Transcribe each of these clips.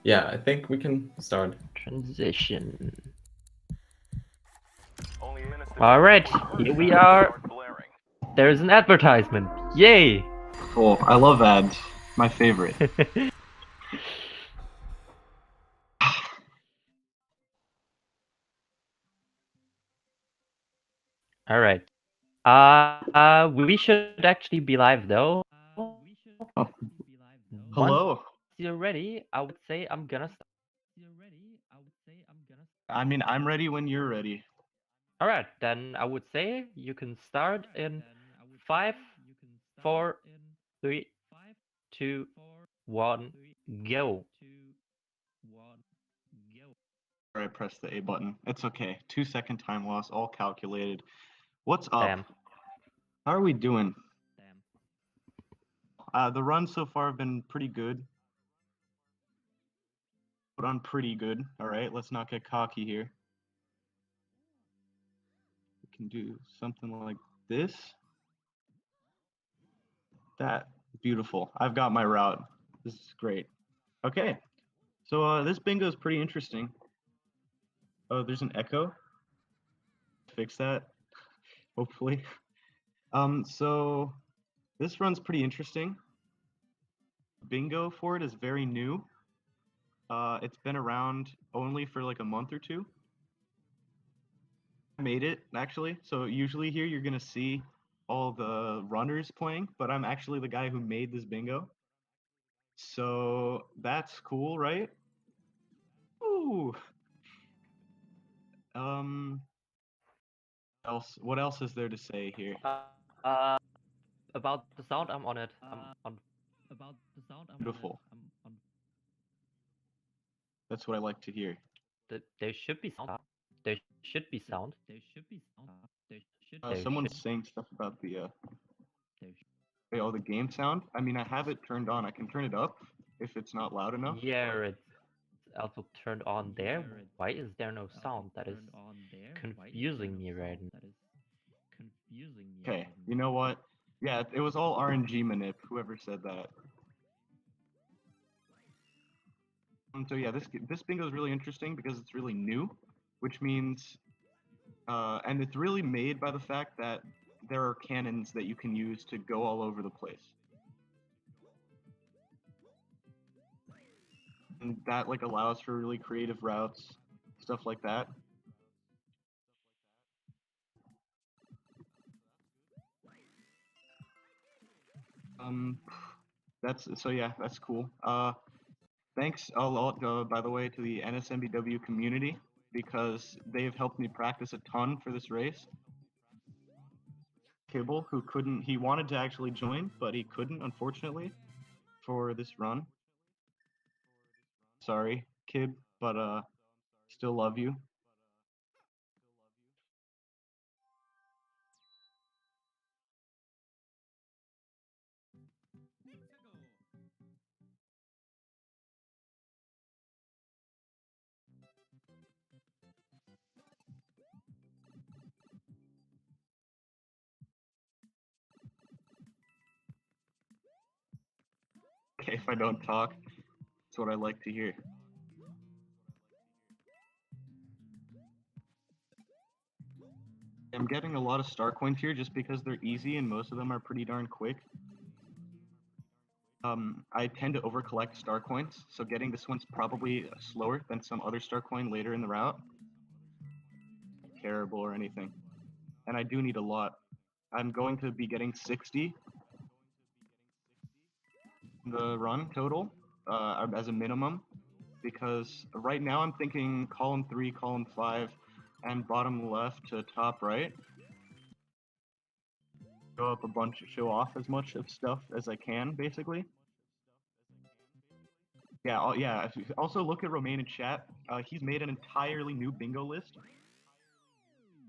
Yeah, I think we can start. Transition. Alright, here we are. There's an advertisement. Yay! Cool. I love ads. My favorite. Alright. We should actually be live though. Oh, Once hello. you're ready, I would say I'm gonna start. I mean, I'm ready when you're ready. Alright, then I would say you can start in 5, 4, 3, 2, 1, go. I pressed the A button. It's okay. 2-second time loss, all calculated. What's up? Damn. How are we doing? The runs so far have been pretty good. Put on pretty good. All right, let's not get cocky here. We can do something like this. That. Beautiful. I've got my route. This is great. Okay. So this bingo is pretty interesting. Oh, there's an echo. Fix that, hopefully. So this run's pretty interesting. Bingo for it is very new. It's been around only for like a month or two. I made it actually. So usually here you're gonna see all the runners playing, but I'm actually the guy who made this bingo. So that's cool, right? Ooh. Um. What else is there to say here? Uh, about the sound, I'm on it. I'm on. Beautiful. That's what I like to hear. There should be sound. There should be sound. There should. Someone's saying stuff about the oh, the game sound. I mean, I have it turned on. I can turn it up if it's not loud enough. Yeah, it's also turned on there. Why is there no sound? That is confusing me right now. Okay, you know what? Yeah, it was all RNG manip. Whoever said that. So yeah, this bingo is really interesting because it's really new, which means, and it's really made by the fact that there are cannons that you can use to go all over the place, and that like allows for really creative routes, stuff like that. Um, that's so yeah, that's cool. Thanks a lot, by the way, to the NSMBW community because they've helped me practice a ton for this race. Kibble, who couldn't, he wanted to actually join, but he couldn't, unfortunately, for this run. Sorry, Kib, but still love you. Okay, if I don't talk, that's what I like to hear. I'm getting a lot of star coins here just because they're easy and most of them are pretty darn quick. I tend to overcollect star coins, so getting this one's probably slower than some other star coin later in the route. Terrible or anything. And I do need a lot. I'm going to be getting 60 in the run total as a minimum because right now I'm thinking column 3, column 5, and bottom left to top right. Show up a bunch, show off as much of stuff as I can, basically. Yeah, yeah. Also, look at Romain in chat. He's made an entirely new bingo list.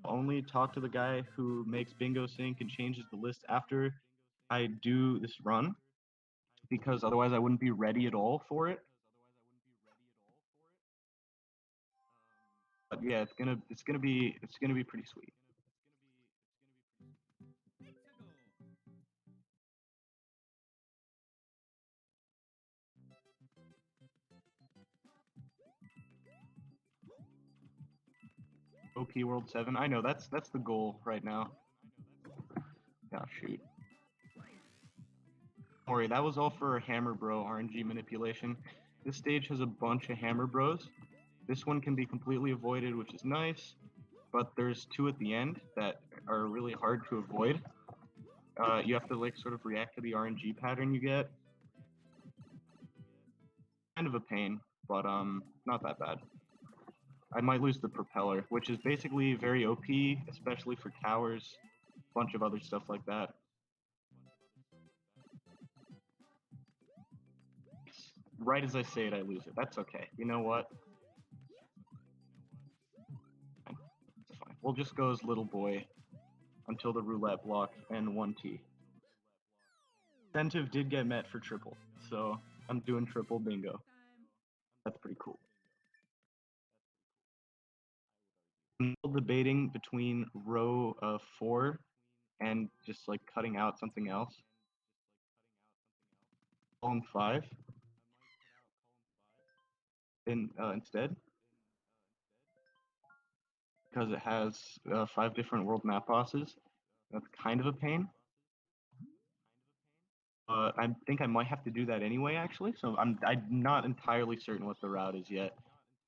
Only talk to the guy who makes Bingo Sync and changes the list after I do this run, because otherwise I wouldn't be ready at all for it. But yeah, it's gonna be pretty sweet. OP World 7. I know, that's the goal right now. Yeah, shoot. Don't worry, that was all for Hammer Bro RNG manipulation. This stage has a bunch of Hammer Bros. This one can be completely avoided, which is nice, but there's two at the end that are really hard to avoid. You have to like sort of react to the RNG pattern you get. Kind of a pain, but not that bad. I might lose the propeller, which is basically very OP, especially for towers, a bunch of other stuff like that. Right as I say it, I lose it. That's okay. You know what? It's fine. We'll just go as little boy until the roulette block and 1T. Incentive did get met for triple, so I'm doing triple bingo. That's pretty cool. I'm still debating between row 4 and just like cutting out something else. Column 5 instead, because it has 5 different world map bosses. That's kind of a pain. I think I might have to do that anyway, actually. So I'm not entirely certain what the route is yet.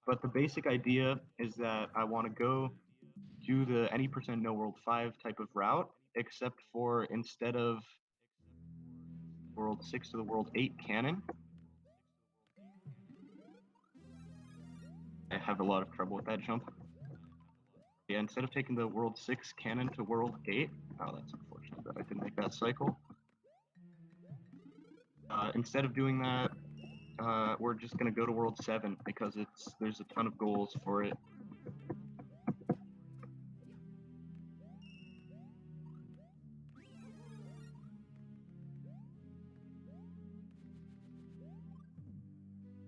But the basic idea is that I want to go do the any percent no world 5 type of route, except for instead of world 6 to the world 8 cannon. I have a lot of trouble with that jump. Yeah, instead of taking the world 6 cannon to world 8, oh, that's unfortunate that I didn't make that cycle. Instead of doing that, we're just gonna go to world 7 because there's a ton of goals for it.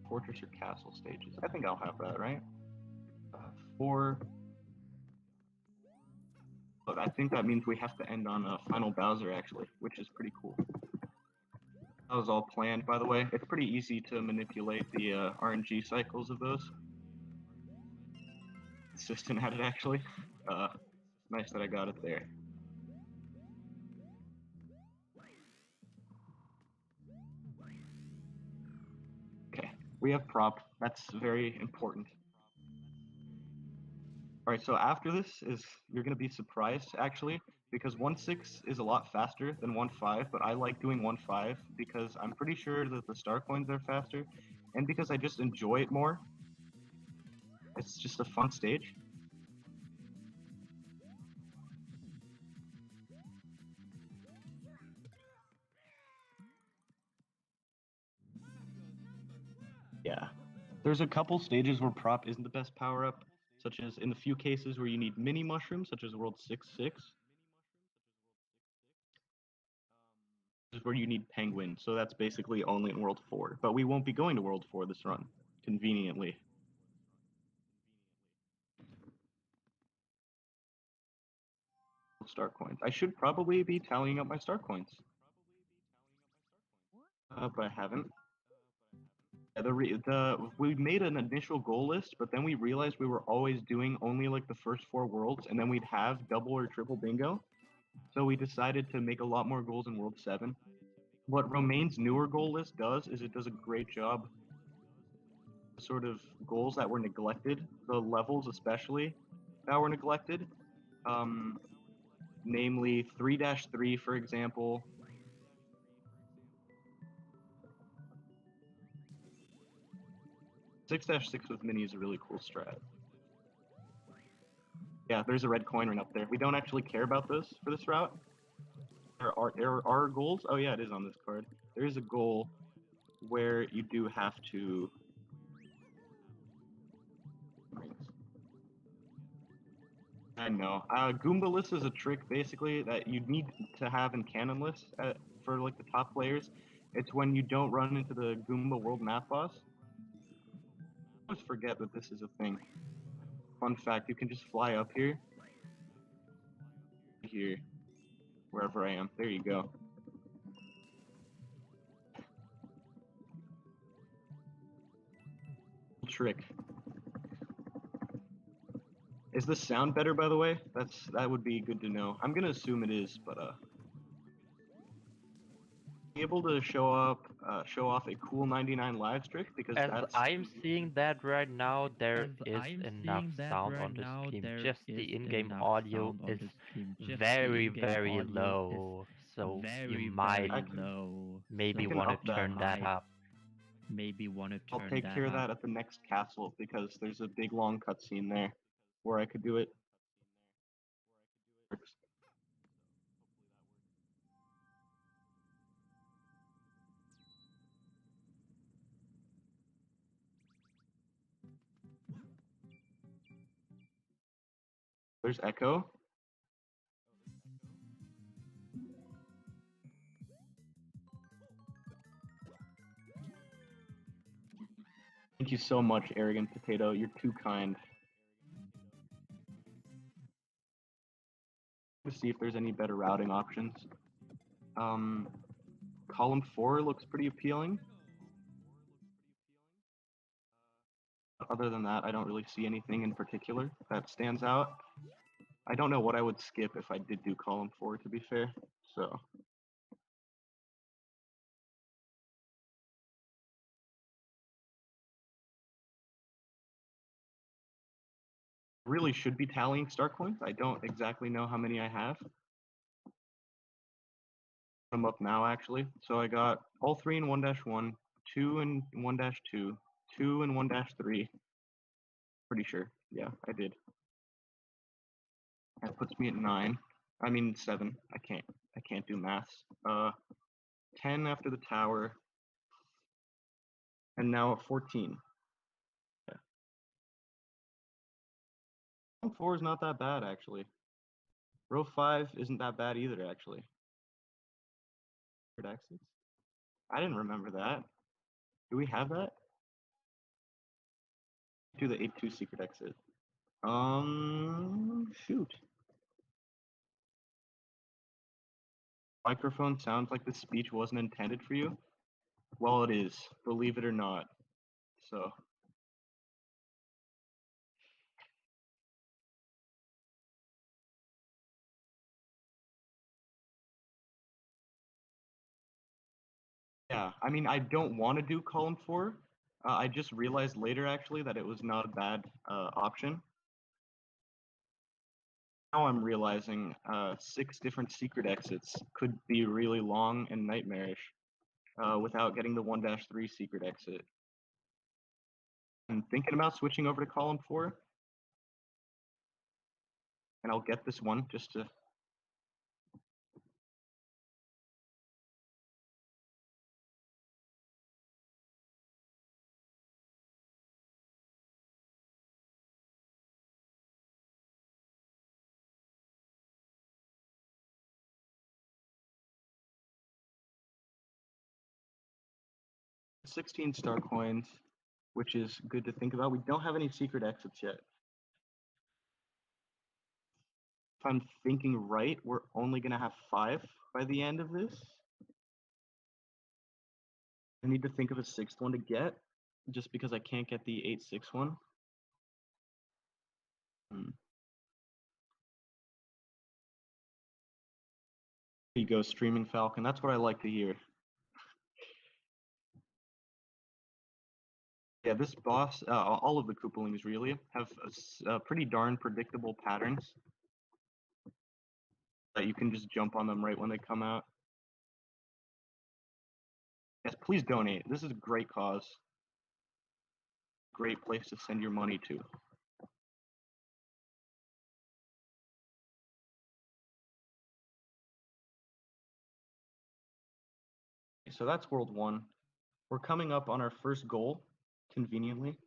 Fortress or castle stages. I think I'll have that, right? 4. But I think that means we have to end on a final Bowser, actually, which is pretty cool. That was all planned, by the way. It's pretty easy to manipulate the RNG cycles of those. Assistant had it, actually. Nice that I got it there. Okay, we have prop. That's very important. Alright, so after this you're going to be surprised, actually, because 1.6 is a lot faster than 1.5, but I like doing 1.5 because I'm pretty sure that the star coins are faster, and because I just enjoy it more. It's just a fun stage. Yeah. There's a couple stages where prop isn't the best power-up, such as in the few cases where you need mini mushrooms, such as World 6.6. Where you need penguin, so that's basically only in World 4. But we won't be going to World 4 this run, conveniently. Star coins. I should probably be tallying up my star coins. But I haven't. We made an initial goal list, but then we realized we were always doing only like the first 4 worlds, and then we'd have double or triple bingo. So we decided to make a lot more goals in World 7. What Romaine's newer goal list does is it does a great job. Sort of goals that were neglected, the levels especially that were neglected. Namely 3-3, for example. 6-6 with mini is a really cool strat. Yeah, there's a red coin right up there. We don't actually care about those for this route. There are goals. Oh yeah, it is on this card. There is a goal where you do have to. I know. Goomba list is a trick basically that you need to have in canon lists for like the top players. It's when you don't run into the Goomba world map boss. I always forget that this is a thing. Fun fact, you can just fly up here. Here. Wherever I am. There you go. Trick. Is the sound better, by the way? That would be good to know. I'm gonna assume it is, but be able to show off a cool 99 live streak because As that's I'm seeing that right now, there is enough sound on the stream. Just the in-game audio is very, very low. So you might maybe can want to up that. turn that up. I'll take care of that at the next castle because there's a big long cutscene there where I could do it. There's echo. Thank you so much, Arrogant Potato. You're too kind. To see if there's any better routing options. Column 4 looks pretty appealing. Other than that, I don't really see anything in particular that stands out. I don't know what I would skip if I did do column 4, to be fair. So. Really should be tallying star coins. I don't exactly know how many I have. I'm up now, actually. So I got all 3 in 1-1, 2 in 1-2, 2 in 1-3. Pretty sure. Yeah, I did. That puts me at 9. I mean 7. I can't do maths. 10 after the tower. And now at 14. Yeah. 4 is not that bad, actually. Row 5 isn't that bad either, actually. Exits? I didn't remember that. Do we have that? Do the 8-2 secret exit. Shoot. Microphone sounds like the speech wasn't intended for you. Well, it is, believe it or not. So. Yeah, I mean, I don't want to do column 4. I just realized later, actually, that it was not a bad option. Now I'm realizing 6 different secret exits could be really long and nightmarish without getting the 1-3 secret exit. I'm thinking about switching over to column 4. And I'll get this one just to... $16 star coins, which is good to think about. We don't have any secret exits yet. If I'm thinking right, we're only going to have 5 by the end of this. I need to think of a 6th one to get, just because I can't get the 8-6 one. There you go, Streaming Falcon. That's what I like to hear. Yeah, this boss, all of the Koopalings really, have pretty darn predictable patterns that you can just jump on them right when they come out. Yes, please donate. This is a great cause. Great place to send your money to. So that's World 1. We're coming up on our first goal, conveniently,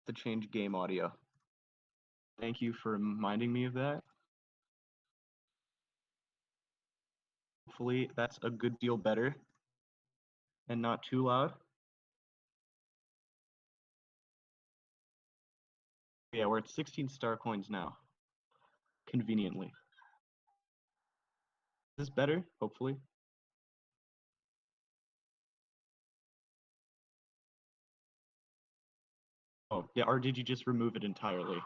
to change game audio. Thank you for reminding me of that. Hopefully that's a good deal better and not too loud. Yeah, we're at 16 star coins now, conveniently. Is this better? Hopefully. Oh, yeah, or did you just remove it entirely?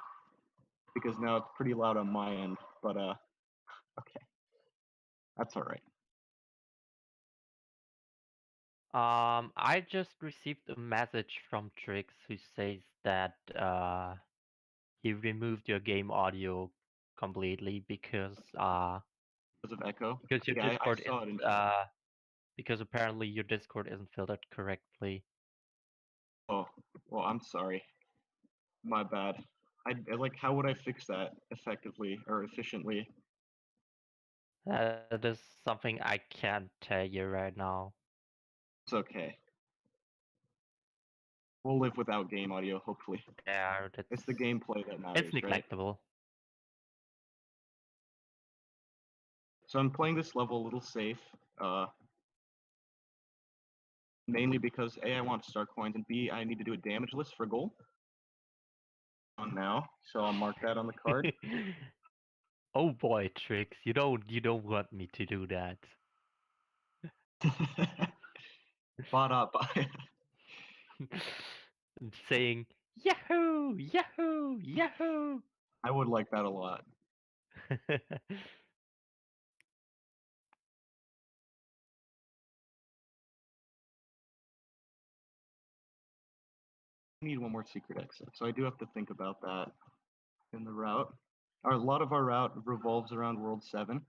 Because now it's pretty loud on my end, but okay. That's all right. I just received a message from Trix who says that he removed your game audio completely because Because of echo? your Yeah, I Discord is saw it in chat. because apparently your Discord isn't filtered correctly. Oh, well, I'm sorry. My bad. Like, how would I fix that effectively or efficiently? That is something I can't tell you right now. It's okay. We'll live without game audio, hopefully. Yeah, It's the gameplay that matters, it's right? neglectable. So I'm playing this level a little safe, mainly because A, I want star coins, and B, I need to do a damage list for goal. On now, so I'll mark that on the card. Oh boy, Trix, you don't want me to do that. Bought up. Saying Yahoo! Yahoo! Yahoo! I would like that a lot. I need one more secret exit, so I do have to think about that in the route. A lot of our route revolves around World 7.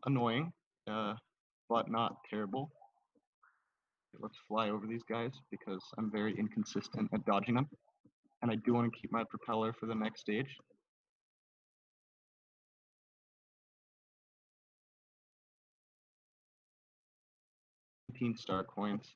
Annoying, but not terrible. Let's fly over these guys because I'm very inconsistent at dodging them. And I do want to keep my propeller for the next stage. 18 star coins.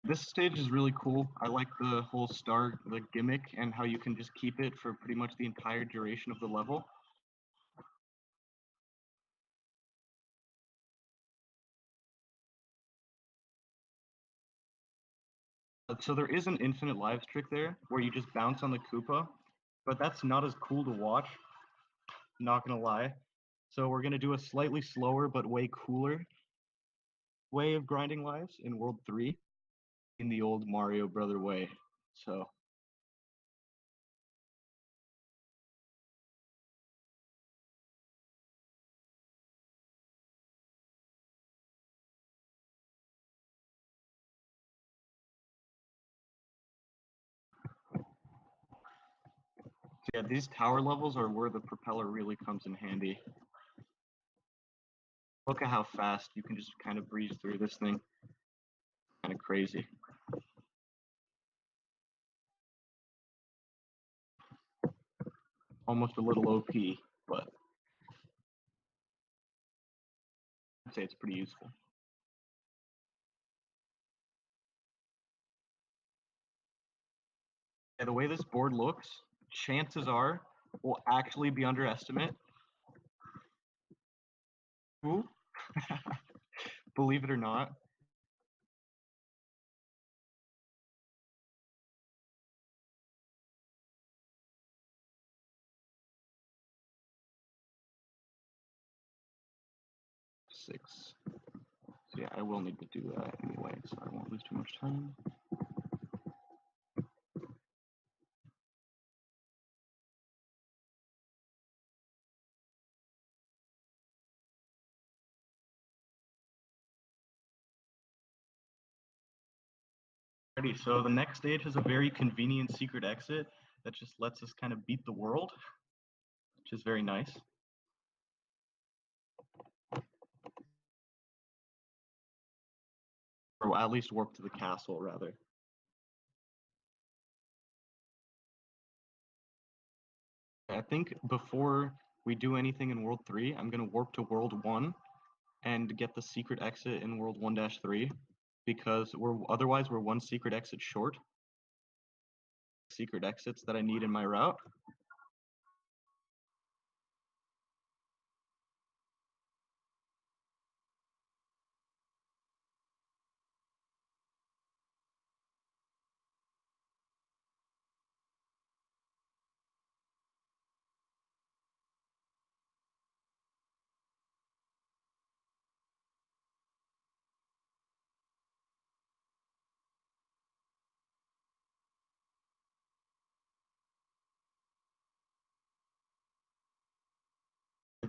This stage is really cool. I like the whole star gimmick and how you can just keep it for pretty much the entire duration of the level. So there is an infinite lives trick there where you just bounce on the Koopa, but that's not as cool to watch, not gonna lie. So we're gonna do a slightly slower but way cooler way of grinding lives in World 3 in the old Mario Brother way. So yeah, these tower levels are where the propeller really comes in handy. Look at how fast you can just kind of breeze through this thing. Kind of crazy. Almost a little OP, but I'd say it's pretty useful. Yeah, the way this board looks, chances are will actually be underestimate. Ooh. Believe it or not. Six. So yeah, I will need to do that anyway, so I won't lose too much time. Alrighty, so the next stage has a very convenient secret exit that just lets us kind of beat the world, which is very nice. Or at least warp to the castle, rather. I think before we do anything in World 3, I'm going to warp to World 1 and get the secret exit in World 1-3 because otherwise we're one secret exit short. Secret exits that I need in my route.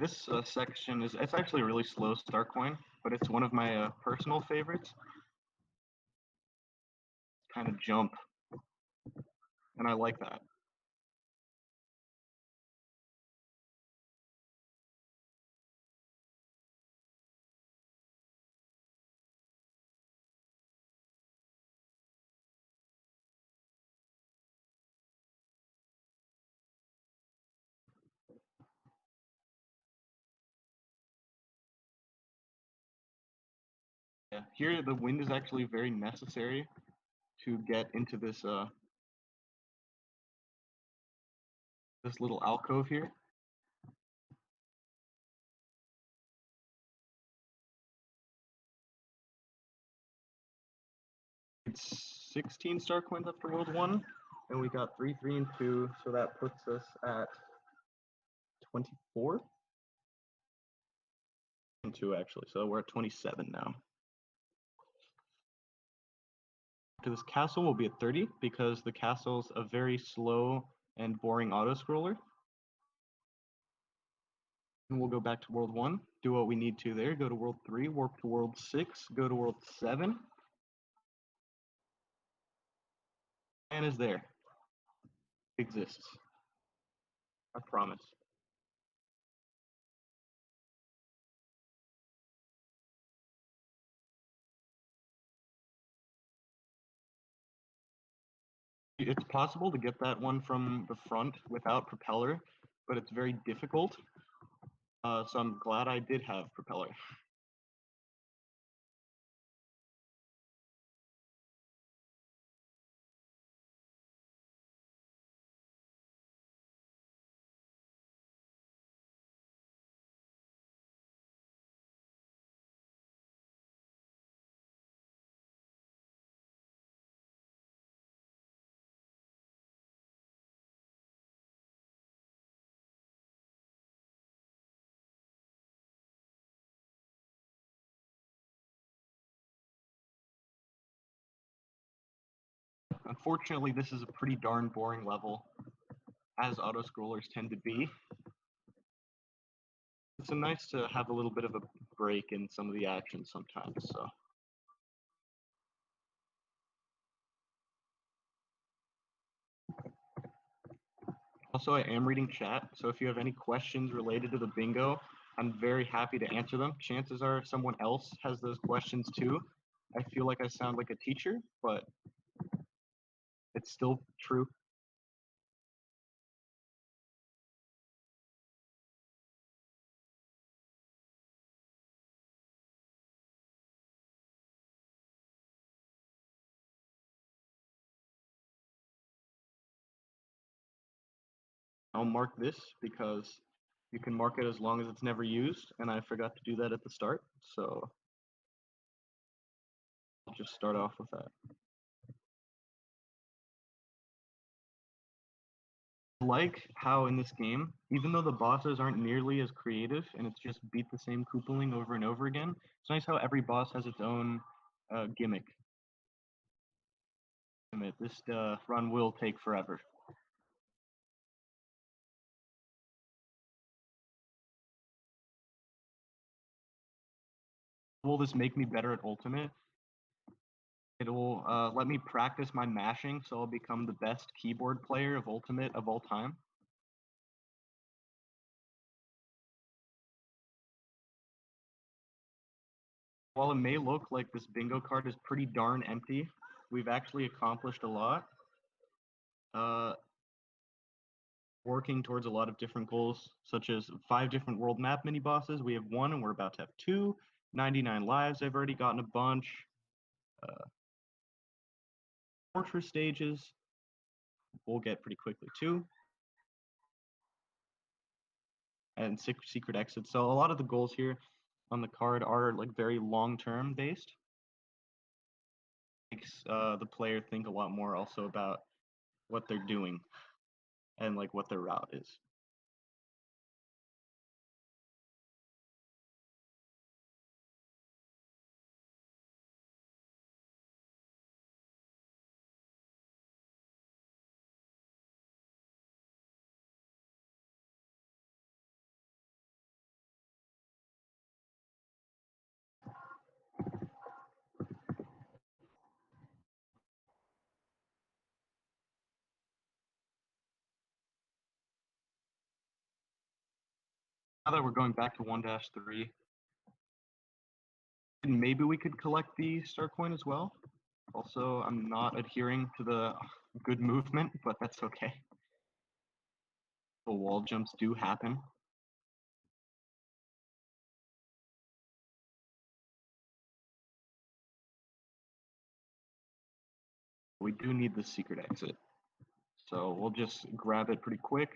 This section it's actually a really slow start coin, but it's one of my personal favorites. Kind of jump, and I like that. Yeah, here the wind is actually very necessary to get into this this little alcove here. It's 16 star coins after World 1, and we got 3, 3, and 2, so that puts us at 24? And 2 actually, so we're at 27 now. After this castle will be at 30 because the castle's a very slow and boring auto-scroller. And we'll go back to World 1, do what we need to there, go to World 3, warp to World 6, go to World 7. And is there. Exists. I promise. It's possible to get that one from the front without propeller, but it's very difficult. So I'm glad I did have propeller. Unfortunately, this is a pretty darn boring level, as auto-scrollers tend to be. It's nice to have a little bit of a break in some of the action sometimes, so. Also, I am reading chat, so if you have any questions related to the bingo, I'm very happy to answer them. Chances are someone else has those questions too. I feel like I sound like a teacher, but it's still true. I'll mark this because you can mark it as long as it's never used, and I forgot to do that at the start, so I'll just start off with that. I like how in this game, even though the bosses aren't nearly as creative and it's just beat the same Koopaling over and over again, it's nice how every boss has its own gimmick. This run will take forever. Will this make me better at Ultimate? It will let me practice my mashing, so I'll become the best keyboard player of Ultimate of all time. While it may look like this bingo card is pretty darn empty, we've actually accomplished a lot. Working towards a lot of different goals, such as 5 different world map mini bosses. We have 1 and we're about to have 2. 99 lives, I've already gotten a bunch. Fortress stages, we'll get pretty quickly too. And secret exits. So a lot of the goals here on the card are like very long-term based. Makes the player think a lot more also about what they're doing and like what their route is. Now that we're going back to 1-3, maybe we could collect the star coin as well. Also, I'm not adhering to the good movement, but that's okay. The wall jumps do happen. We do need the secret exit. So we'll just grab it pretty quick.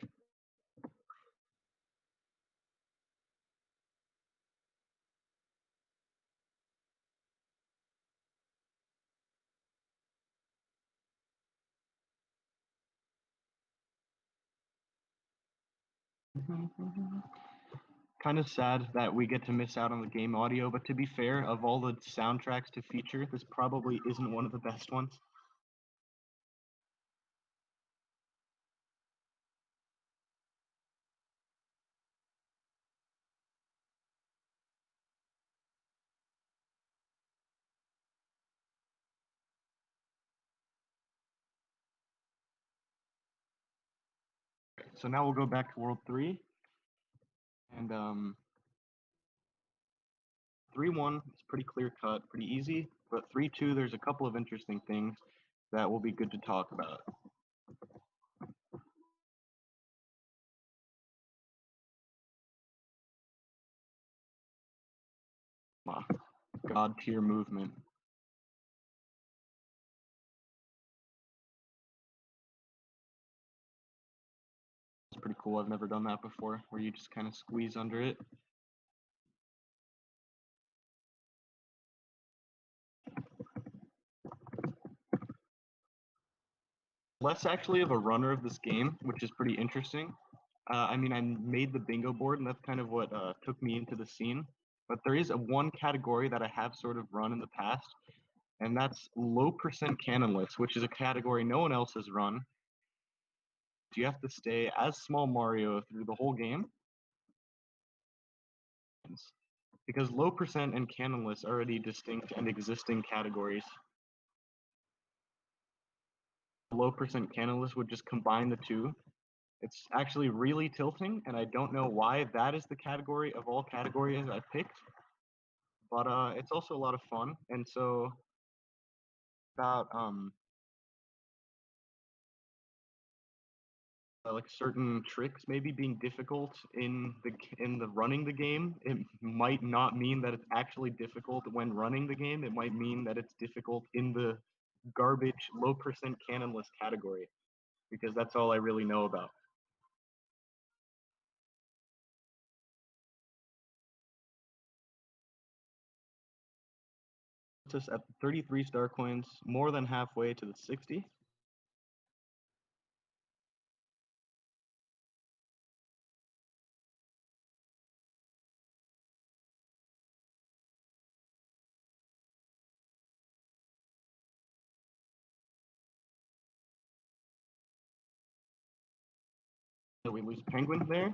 Kind of sad that we get to miss out on the game audio, but to be fair, of all the soundtracks to feature, this probably isn't one of the best ones. So now we'll go back to World 3. And 3-1 is pretty clear cut, pretty easy. But 3-2, there's a couple of interesting things that will be good to talk about. God tier movement. It's pretty cool. I've never done that before, where you just kind of squeeze under it. Less actually of a runner of this game, which is pretty interesting. I mean, I made the bingo board, and that's kind of what took me into the scene. But there is one category that I have sort of run in the past, and that's low percent cannonless, which is a category no one else has run. You have to stay as Small Mario through the whole game. Because low percent and cannonless are already distinct and existing categories. Low percent cannonless would just combine the two. It's actually really tilting, and I don't know why that is the category of all categories I picked. But it's also a lot of fun, and so about like certain tricks maybe being difficult in the running the game, it might not mean that it's actually difficult when running the game. It might mean that it's difficult in the garbage low percent cannonless category, because that's all I really know about. Just at 33 star coins, more than halfway to the 60. So we lose Penguin there.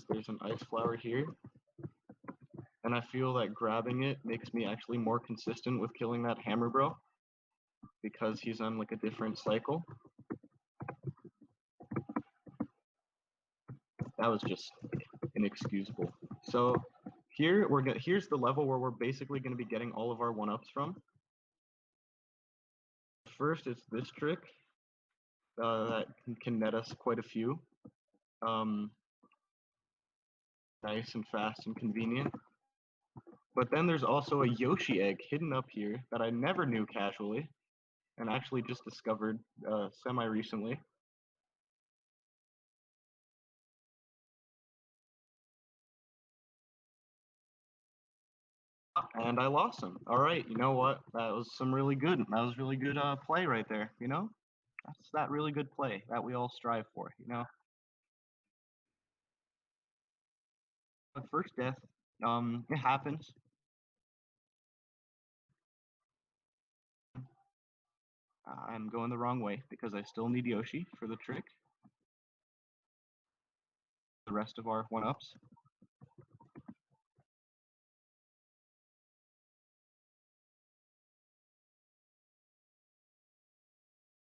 There's an ice flower here. And I feel that grabbing it makes me actually more consistent with killing that hammer bro, because he's on like a different cycle. That was just inexcusable. So here here's the level where we're basically going to be getting all of our 1-ups from. First, it's this trick that can net us quite a few. Nice and fast and convenient. But then there's also a Yoshi egg hidden up here that I never knew casually, and actually just discovered semi-recently. And I lost him. All right, you know what? That was really good play right there, you know? That's that really good play that we all strive for, you know? But first death, it happens. I'm going the wrong way because I still need Yoshi for the trick. The rest of our one-ups.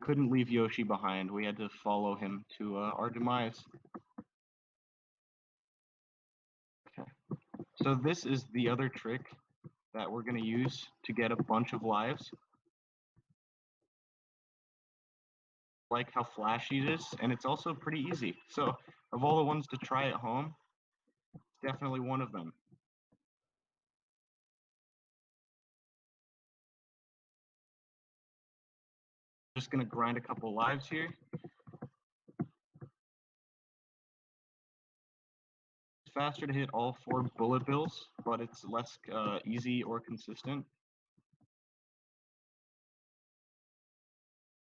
Couldn't leave Yoshi behind. We had to follow him to our demise. Okay. So this is the other trick that we're going to use to get a bunch of lives. Like how flashy it is, and it's also pretty easy. So of all the ones to try at home, it's definitely one of them. Just going to grind a couple lives here. It's faster to hit all 4 bullet bills, but it's less easy or consistent.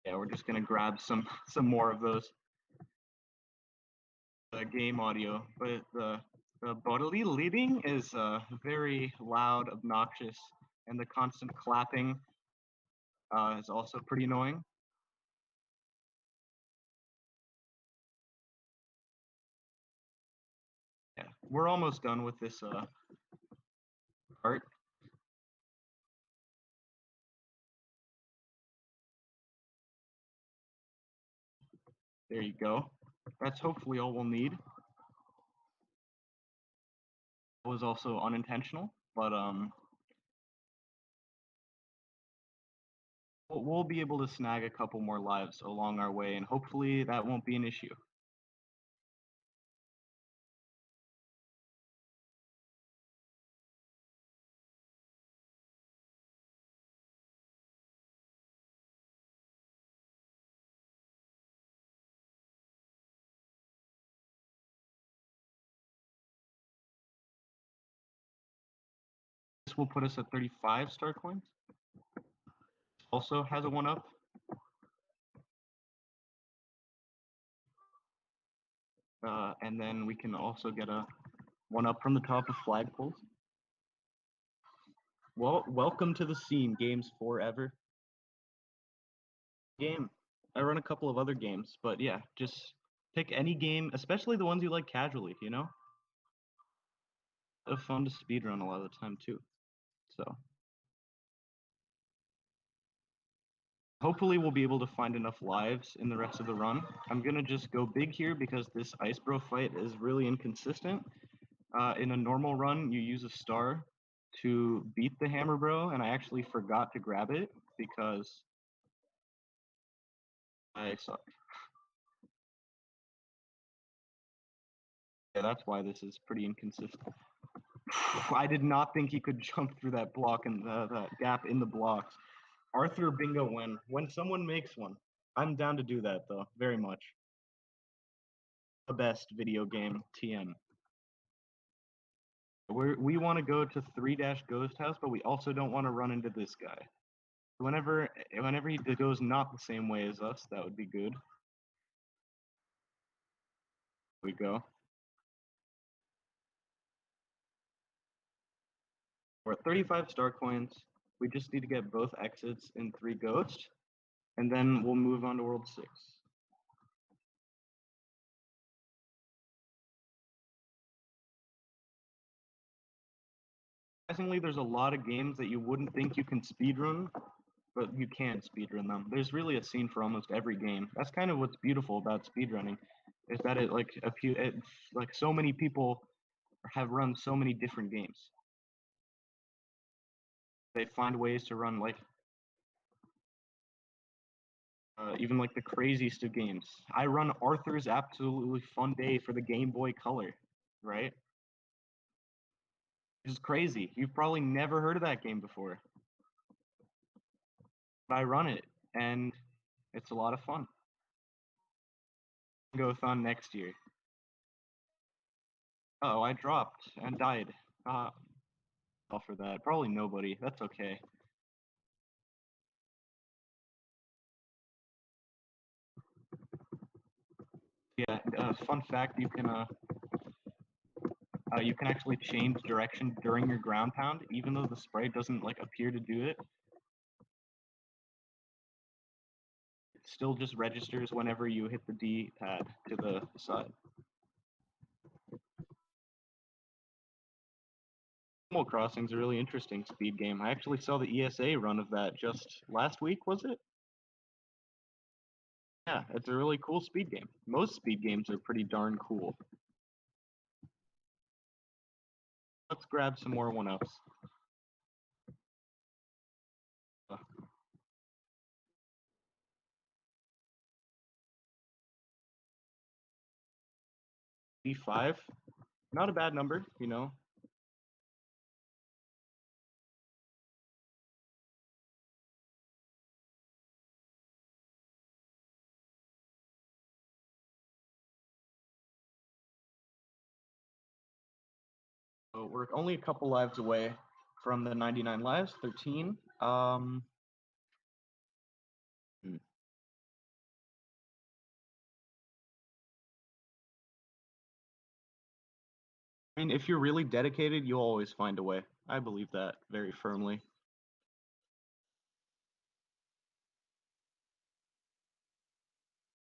Yeah, we're just gonna grab some more of those game audio, but the bodily leading is very loud, obnoxious, and the constant clapping is also pretty annoying. Yeah, we're almost done with this part. There you go. That's hopefully all we'll need. It was also unintentional, but we'll be able to snag a couple more lives along our way, and hopefully that won't be an issue. This will put us at 35 star coins. Also has a 1-up. And then we can also get a 1-up from the top of flagpoles. Well, welcome to the scene, Games Forever. Game. I run a couple of other games, but yeah, just pick any game, especially the ones you like casually, you know? It's fun to speedrun a lot of the time too. So hopefully we'll be able to find enough lives in the rest of the run. I'm gonna just go big here because this Ice Bro fight is really inconsistent. In a normal run, you use a star to beat the Hammer Bro, and I actually forgot to grab it because I suck. Yeah, that's why this is pretty inconsistent. I did not think he could jump through that block and that gap in the blocks. Arthur Bingo win. When someone makes one, I'm down to do that though, very much. The best video game TM. We want to go to 3-Ghost House, but we also don't want to run into this guy. Whenever he goes not the same way as us, that would be good. Here we go. We're at 35 star coins. We just need to get both exits in 3 ghosts, and then we'll move on to World 6. Surprisingly, there's a lot of games that you wouldn't think you can speedrun, but you can speedrun them. There's really a scene for almost every game. That's kind of what's beautiful about speedrunning, is that like so many people have run so many different games. They find ways to run like even like the craziest of games. I run Arthur's Absolutely Fun Day for the Game Boy Color, right? Which is crazy. You've probably never heard of that game before. But I run it, and it's a lot of fun. Bingothon next year. Oh, I dropped and died. All for that. Probably nobody. That's okay. Yeah. Fun fact: you can actually change direction during your ground pound, even though the spray doesn't like appear to do it. It still just registers whenever you hit the D pad to the side. Animal Crossing's a really interesting speed game. I actually saw the ESA run of that just last week, was it? Yeah, it's a really cool speed game. Most speed games are pretty darn cool. Let's grab some more 1-ups. B5, not a bad number, you know. So we're only a couple lives away from the 99 lives, 13. I mean, if you're really dedicated, you'll always find a way. I believe that very firmly.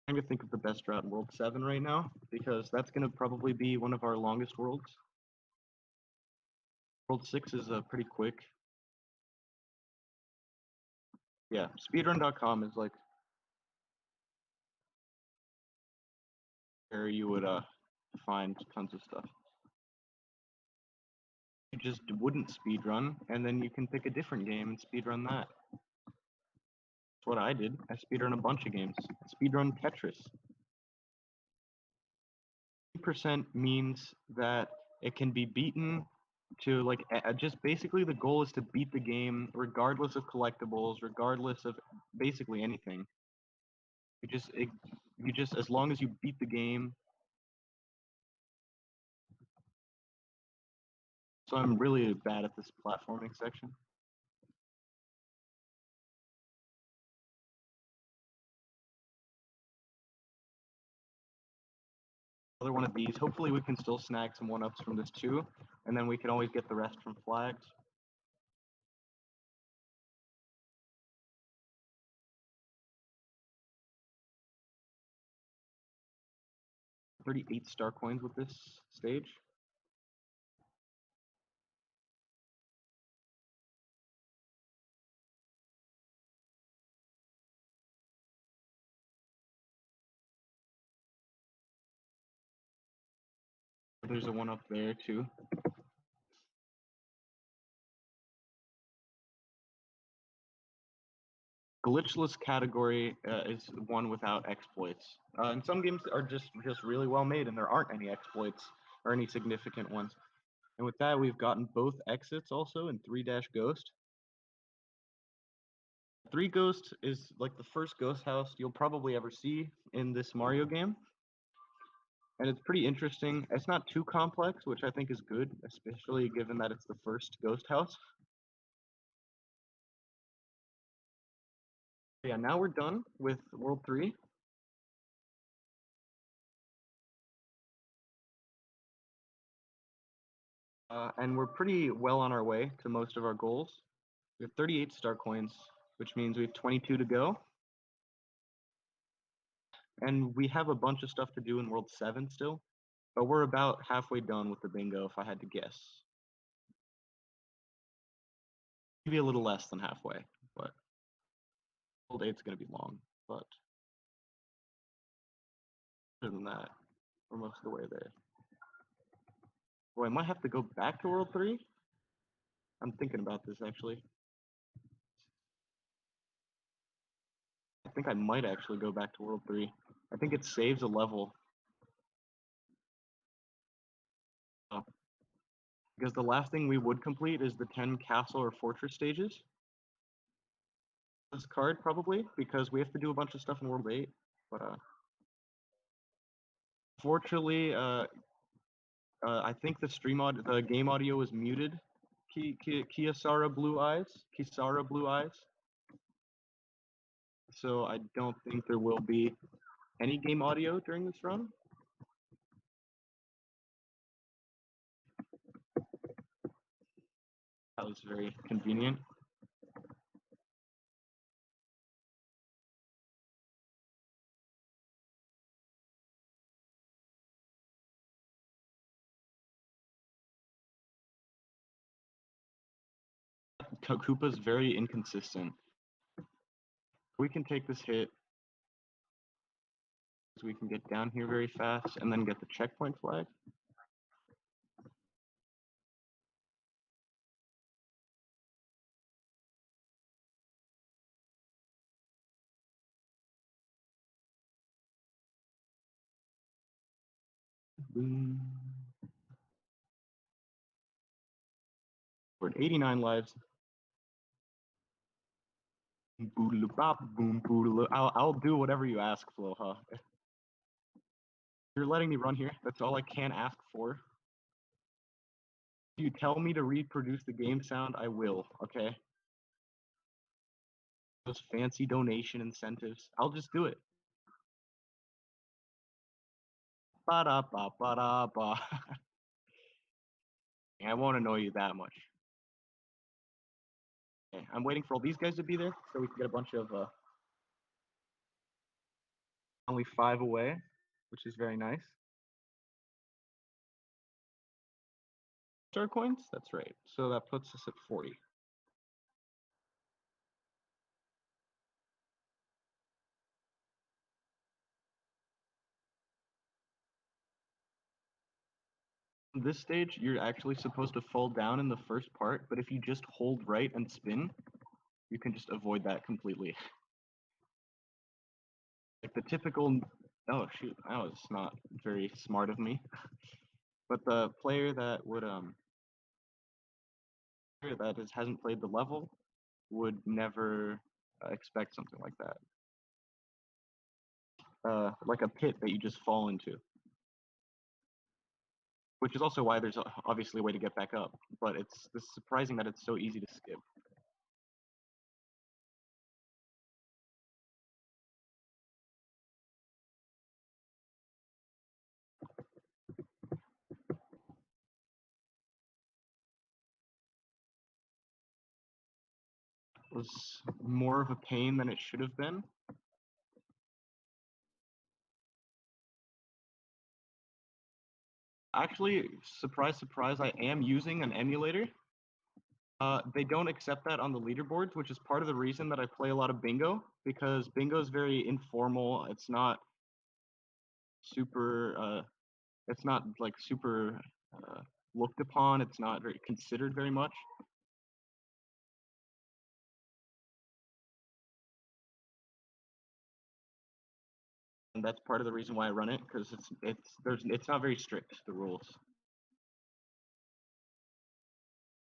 I'm trying to think of the best route in World 7 right now, because that's going to probably be one of our longest worlds. World 6 is pretty quick. Yeah, speedrun.com is like where you would find tons of stuff. You just wouldn't speedrun, and then you can pick a different game and speedrun that. That's what I did. I speedrun a bunch of games. Speedrun Tetris. 50% means that it can be beaten to like just basically the goal is to beat the game regardless of collectibles, regardless of basically anything. You just as long as you beat the game. So I'm really bad at this platforming section. Another one of these. Hopefully we can still snag some 1-ups from this too, and then we can always get the rest from flags. $38 star coins with this stage. There's a 1-up there too. Glitchless category is one without exploits. And some games are just really well made, and there aren't any exploits or any significant ones. And with that, we've gotten both exits also in 3-Ghost. 3 Ghost is like the first ghost house you'll probably ever see in this Mario game. And it's pretty interesting. It's not too complex, which I think is good, especially given that it's the first ghost house. Yeah, now we're done with World 3. And we're pretty well on our way to most of our goals. We have 38 star coins, which means we have 22 to go. And we have a bunch of stuff to do in World 7 still, but we're about halfway done with the bingo, if I had to guess. Maybe a little less than halfway, but World 8's going to be long, but other than that, we're most of the way there. Boy, I might have to go back to World 3. I'm thinking about this, actually. I think I might actually go back to World 3. I think it saves a level. Oh. Because the last thing we would complete is the 10 castle or fortress stages. This card probably, because we have to do a bunch of stuff in World 8. But fortunately, I think the game audio is muted. Kisara Blue Eyes. So I don't think there will be any game audio during this run. That was very convenient. Koopa's very inconsistent. We can take this hit. So we can get down here very fast and then get the checkpoint flag. Boom. We're at 89 lives. I'll do whatever you ask, Floha. You're letting me run here. That's all I can ask for. If you tell me to reproduce the game sound, I will, okay? Those fancy donation incentives. I'll just do it. Ba-da-ba-ba-da-ba. I won't annoy you that much. Okay, I'm waiting for all these guys to be there so we can get a bunch of only 5 away, which is very nice. Star coins? That's right. So that puts us at 40. This stage, you're actually supposed to fall down in the first part, but if you just hold right and spin, you can just avoid that completely. Like the typical, oh shoot, that was not very smart of me. But the player that would hasn't played the level would never expect something like that. Like a pit that you just fall into. Which is also why there's obviously a way to get back up, but it's surprising that it's so easy to skip. It was more of a pain than it should have been. Actually, surprise, surprise, I am using an emulator. They don't accept that on the leaderboards, which is part of the reason that I play a lot of bingo, because bingo is very informal. It's not super, it's not like super looked upon. It's not very considered very much. And that's part of the reason why I run it, because it's not very strict, the rules.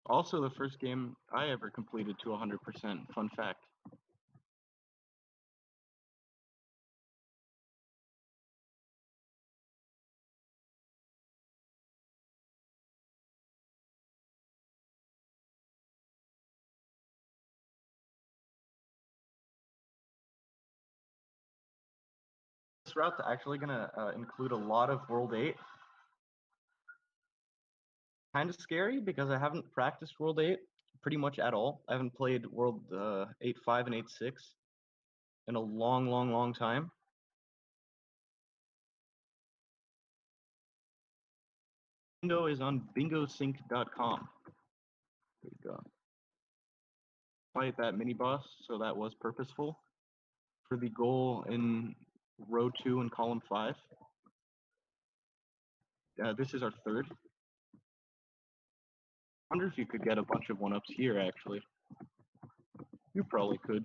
Also, the first game I ever completed to 100%. Fun fact. This route's actually gonna include a lot of World 8. Kind of scary because I haven't practiced World 8 pretty much at all. I haven't played World 8.5 and 8.6 in a long, long, long time. Bingo is on bingosync.com. There you go. Fight that mini boss, so that was purposeful. For the goal in row 2 and column 5. This is our third. I wonder if you could get a bunch of 1-ups here, actually. You probably could.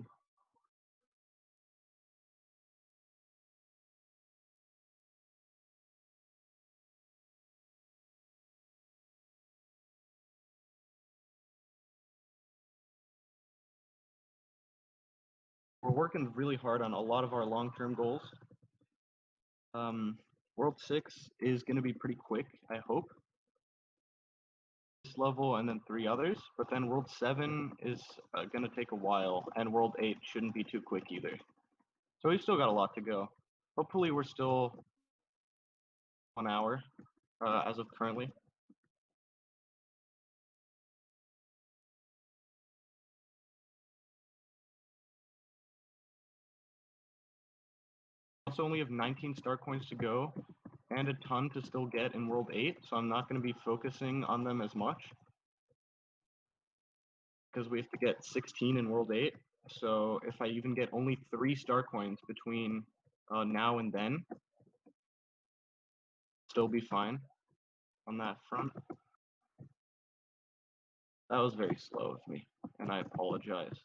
we're working really hard on a lot of our long-term goals. World 6 is going to be pretty quick, I hope. This level and then 3 others, but then World 7 is going to take a while, and World 8 shouldn't be too quick either. So we've still got a lot to go. Hopefully we're still 1 hour as of currently. Also only have 19 star coins to go and a ton to still get in World 8, so I'm not going to be focusing on them as much because we have to get 16 in World 8. So if I even get only 3 star coins between now and then, still be fine on that front. That was very slow of me, and I apologize.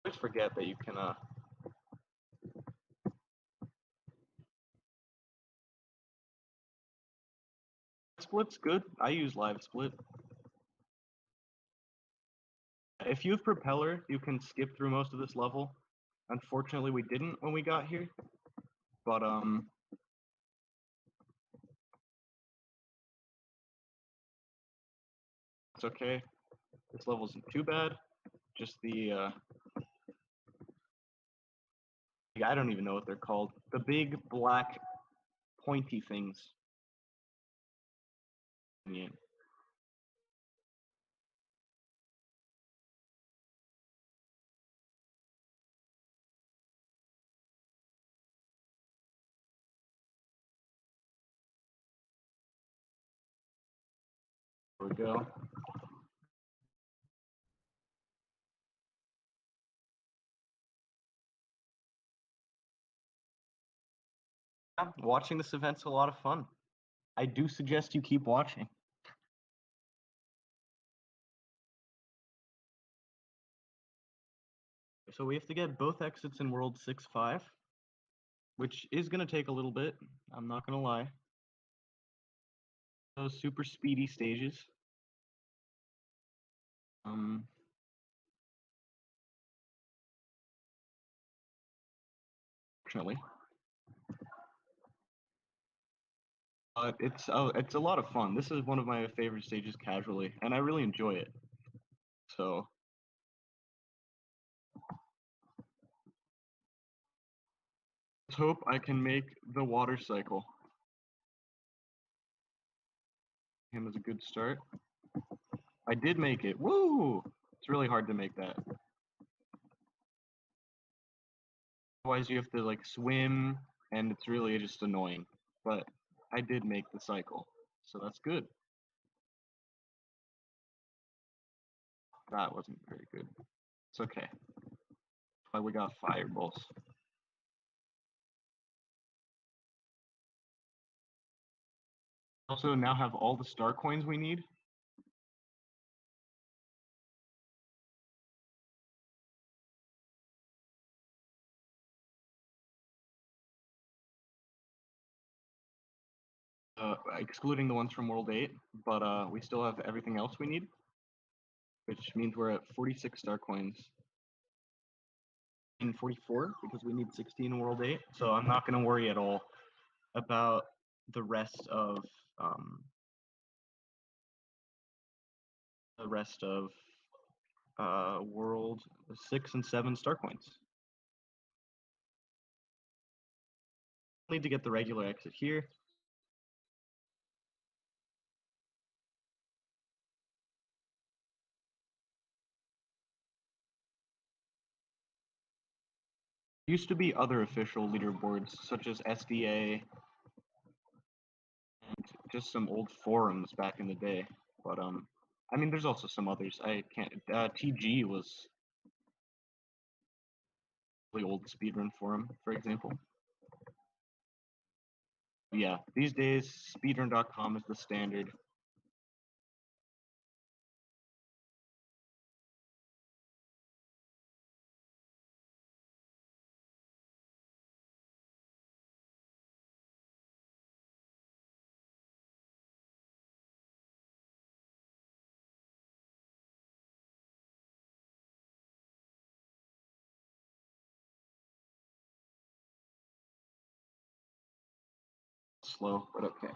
I always forget that you can split's good. I use live split. If you have propeller, you can skip through most of this level. Unfortunately, we didn't when we got here, but it's okay. This level isn't too bad. Just the I don't even know what they're called. The big black pointy things. Yeah. There we go. Watching this event's a lot of fun. I do suggest you keep watching. So we have to get both exits in World 6-5, which is going to take a little bit. I'm not going to lie. Those super speedy stages. Fortunately. It's a lot of fun. This is one of my favorite stages casually, and I really enjoy it. So let's hope I can make the water cycle. Him is a good start. I did make it. Woo! It's really hard to make that. Otherwise, you have to like swim, and it's really just annoying. But I did make the cycle, so that's good. That wasn't very good. It's okay. That's why we got fireballs. Also, now have all the star coins we need. Excluding the ones from World 8, but we still have everything else we need, which means we're at 46 star coins. In 44 because we need 16 in World 8, so I'm not going to worry at all about the rest of World 6 and 7 star coins. Need to get the regular exit here. Used to be other official leaderboards such as SDA and just some old forums back in the day, but I mean there's also some others. I can't TG was really old speedrun forum, for example. Yeah, these days speedrun.com is the standard. slow, but okay.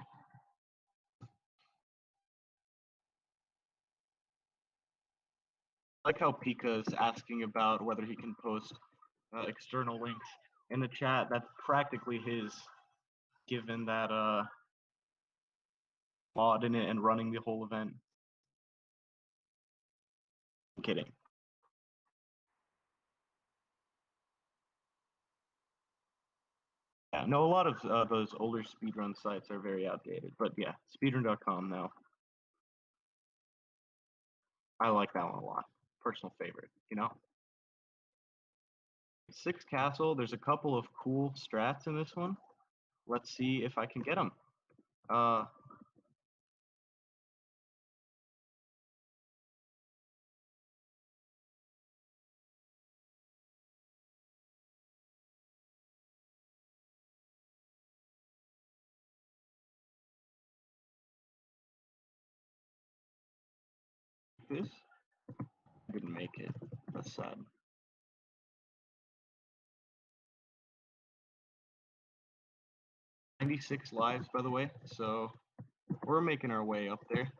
I like how Pika is asking about whether he can post external links in the chat. That's practically his, given that mod in it and running the whole event. I'm kidding. Yeah, no, a lot of those older speedrun sites are very outdated, but yeah, speedrun.com now. I like that one a lot. Personal favorite, you know? 6 castle, there's a couple of cool strats in this one. Let's see if I can get them. This didn't make it. That's sad. "96 lives, by the way, so we're making our way up there.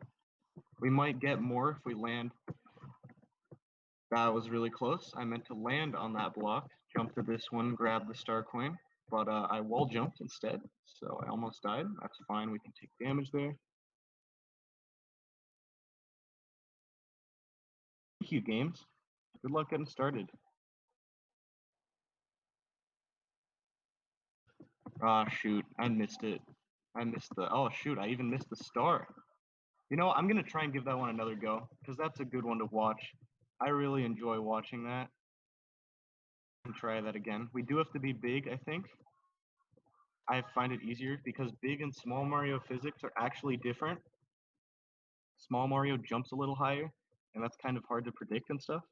We might get more if we land. That was really close. I meant to land on that block, jump to this one, grab the star coin, but I wall jumped instead, so I almost died. That's fine, we can take damage there. Thank you, games. Good luck getting started. Ah, shoot, I missed it. I missed the, oh shoot, I even missed the star. You know, I'm gonna try and give that one another go, because that's a good one to watch. I really enjoy watching that. And try that again. We do have to be big, I think. I find it easier because big and small Mario physics are actually different. Small Mario jumps a little higher, and that's kind of hard to predict and stuff.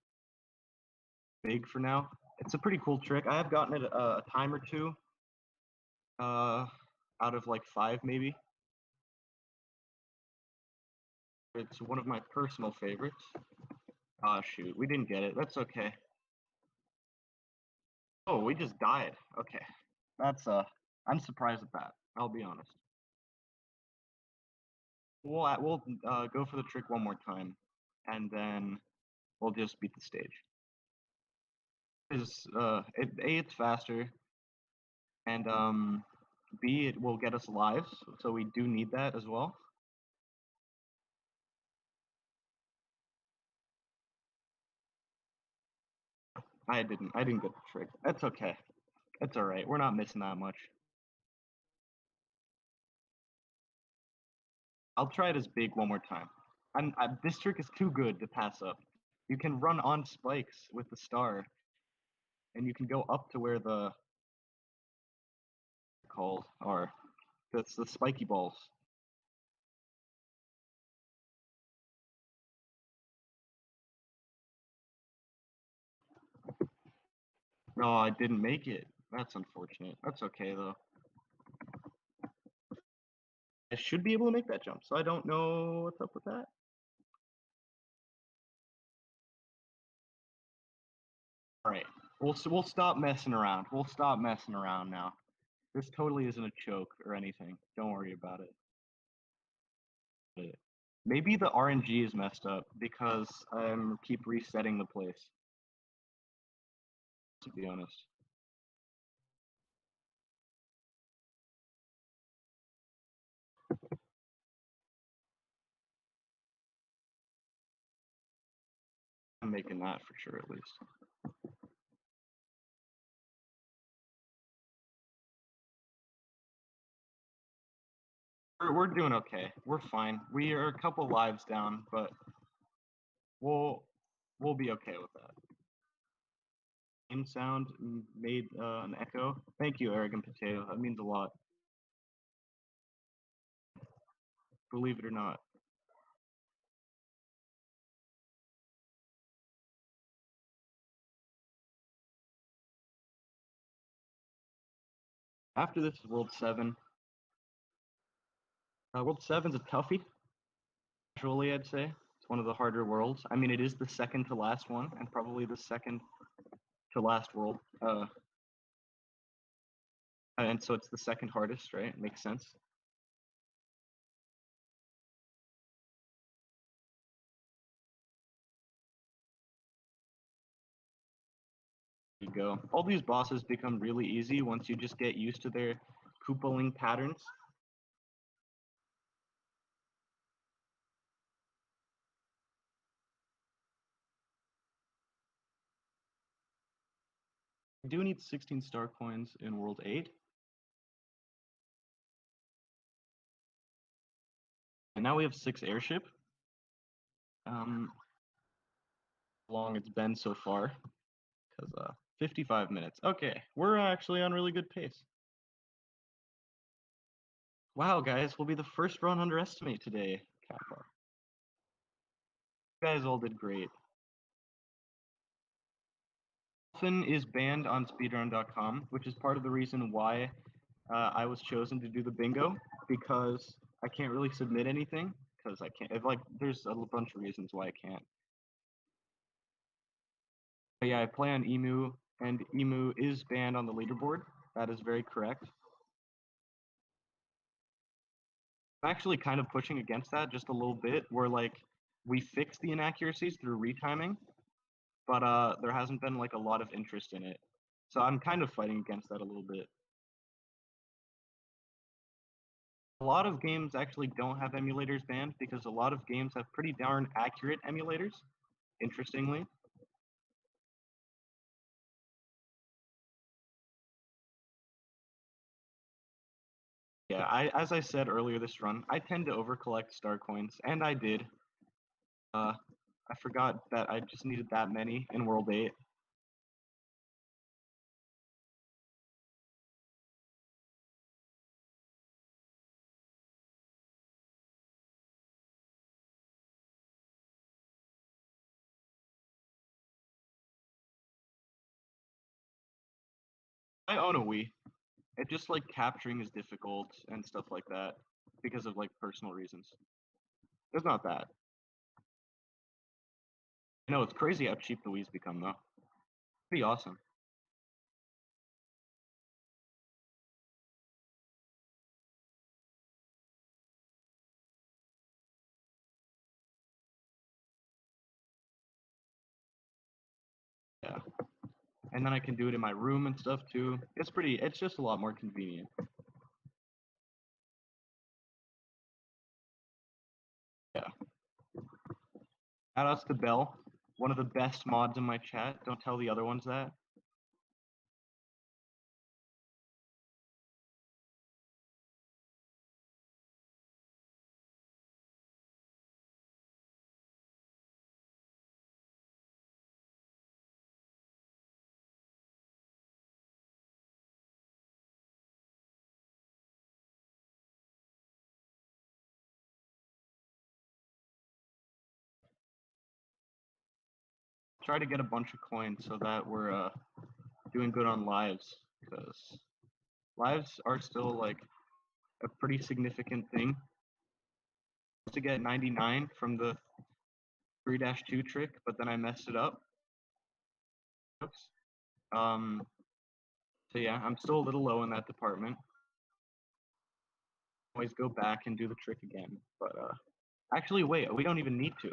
Big for now. It's a pretty cool trick. I have gotten it a time or two, out of like 5 maybe. It's one of my personal favorites. Ah, shoot, we didn't get it. That's okay. Oh, we just died. Okay, that's I'm surprised at that. I'll be honest. We'll go for the trick one more time, and then we'll just beat the stage. Because it's faster, and B, it will get us lives, so we do need that as well. I didn't get the trick. That's okay. That's all right. We're not missing that much. I'll try it as big one more time. This trick is too good to pass up. You can run on spikes with the star, and you can go up to where the called are. That's the spiky balls. No, I didn't make it. That's unfortunate. That's okay though. I should be able to make that jump, so I don't know what's up with that. All right, we'll stop messing around. We'll stop messing around now. This totally isn't a choke or anything. Don't worry about it. Maybe the RNG is messed up because I keep resetting the place. To be honest. I'm making that for sure at least. We're doing okay. We're fine. We are a couple lives down, but we'll be okay with that. Game sound made an echo. Thank you, Arrogant Potato. That means a lot. Believe it or not. After this is World 7. World 7's a toughie. Actually, I'd say. It's one of the harder worlds. I mean, it is the second to last one, and probably the second to last world. And so it's the second hardest, right? It makes sense. you go. All these bosses become really easy once you just get used to their coupoling patterns. I do need 16 star coins in World 8. And now we have 6 airship. How long it's been so far? Because 55 minutes. Okay, we're actually on really good pace. Wow, guys, we'll be the first run underestimate today. Kappa. You guys all did great. Dolphin is banned on speedrun.com, which is part of the reason why I was chosen to do the bingo, because I can't really submit anything because I can't. Like, there's a bunch of reasons why I can't. But yeah, I play on Emu, and Emu is banned on the leaderboard. That is very correct. I'm actually kind of pushing against that just a little bit, where like we fix the inaccuracies through retiming, but there hasn't been like a lot of interest in it. So I'm kind of fighting against that a little bit. A lot of games actually don't have emulators banned because a lot of games have pretty darn accurate emulators, interestingly. Yeah, as I said earlier this run, I tend to overcollect star coins, and I did. I forgot that I just needed that many in World 8. I own a Wii. It just like capturing is difficult and stuff like that because of like personal reasons. It's not that. I know it's crazy how cheap the Wii's become though. Pretty awesome. Yeah. And then I can do it in my room and stuff too. It's just a lot more convenient. Yeah. Shoutouts to Bell, one of the best mods in my chat. Don't tell the other ones that. Try to get a bunch of coins so that we're doing good on lives, because lives are still like a pretty significant thing. To get 99 from the 3-2 trick, but then I messed it up. Oops. So yeah, I'm still a little low in that department. Always go back and do the trick again, but actually wait, we don't even need to.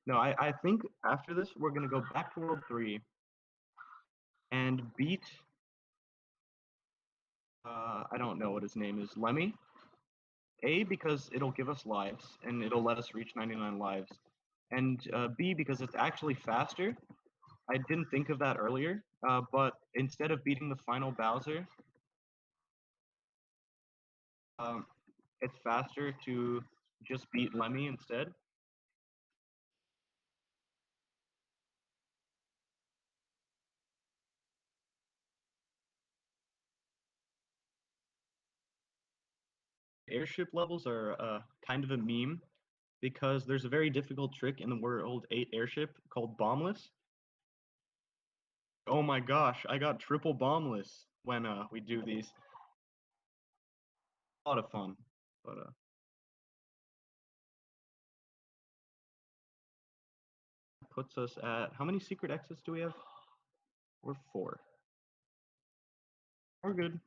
No, I think after this we're gonna go back to World 3 and beat I don't know what his name is, Lemmy. A, because it'll give us lives and it'll let us reach 99 lives, and B, because it's actually faster. I didn't think of that earlier, but instead of beating the final Bowser, it's faster to just beat Lemmy instead. Airship levels are kind of a meme because there's a very difficult trick in the World 8 airship called bombless. Oh my gosh, I got triple bombless when we do these. A lot of fun, but puts us at, how many secret exits do we have? We're 4. We're good.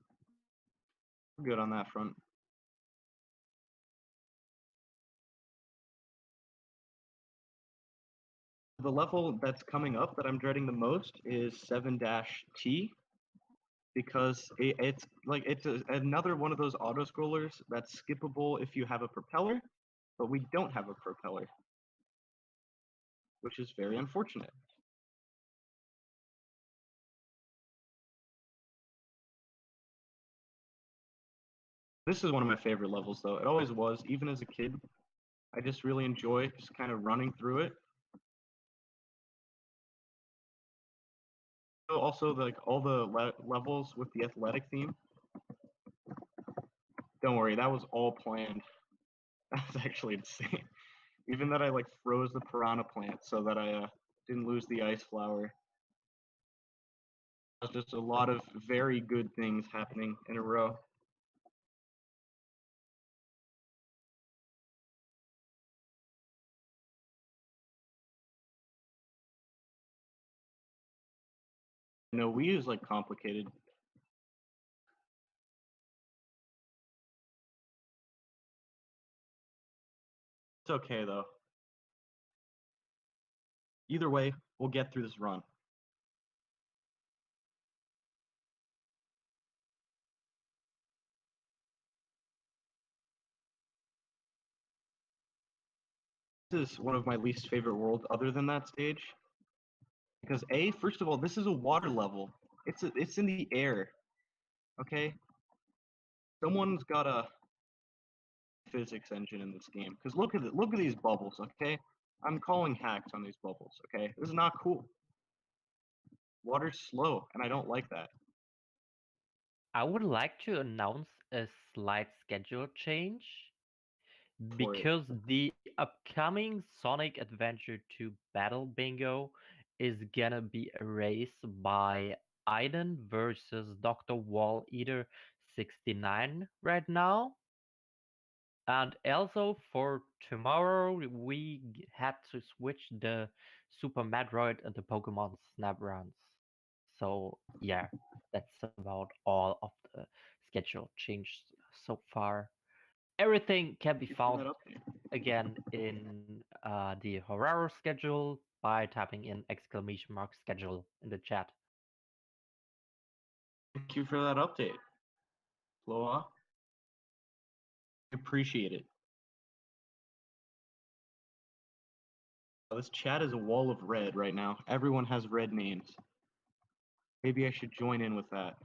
We're good on that front. The level that's coming up that I'm dreading the most is 7-T because it's another one of those auto scrollers that's skippable if you have a propeller, but we don't have a propeller, which is very unfortunate. This is one of my favorite levels, though. It always was, even as a kid. I just really enjoy just kind of running through it. Also, like all the levels with the athletic theme. Don't worry, that was all planned. That's actually insane. Even that I like froze the piranha plant so that I didn't lose the ice flower. There's just a lot of very good things happening in a row. No, we use like complicated. It's okay though. Either way, we'll get through this run. This is one of my least favorite worlds other than that stage. Because first of all, this is a water level. It's in the air. Okay? Someone's got a physics engine in this game. Because look at these bubbles, okay? I'm calling hacks on these bubbles, okay? This is not cool. Water's slow, and I don't like that. I would like to announce a slight schedule change because the upcoming Sonic Adventure 2 Battle Bingo is gonna be a race by Aiden versus Dr. Wall Eater 69 right now. And also for tomorrow, we had to switch the Super Metroid and the Pokemon Snap runs. So yeah, that's about all of the schedule changed so far. Everything can be found again in the Horror schedule by typing in ! schedule in the chat. Thank you for that update, Loa. Appreciate it. This chat is a wall of red right now. Everyone has red names. Maybe I should join in with that.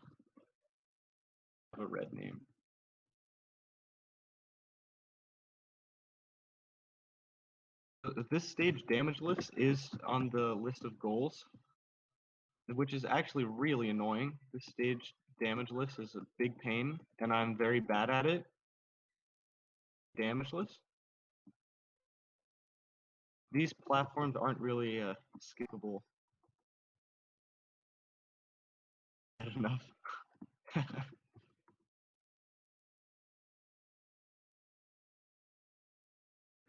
I have a red name. This stage damage list is on the list of goals, which is actually really annoying. This stage damage list is a big pain, and I'm very bad at it. Damage list. These platforms aren't really skippable enough.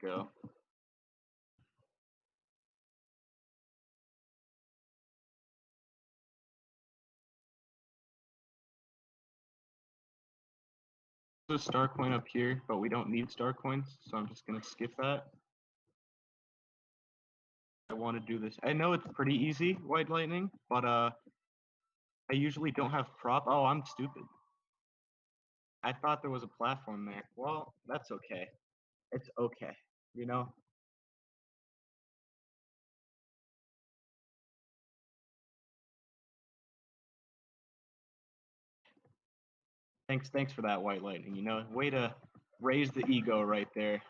Go. There's a star coin up here, but we don't need star coins, so I'm just gonna skip that. I want to do this. I know it's pretty easy, White Lightning, but I usually don't have prop. Oh, I'm stupid. I thought there was a platform there. Well, that's okay. It's okay, you know? Thanks for that, White Lightning. You know, way to raise the ego right there.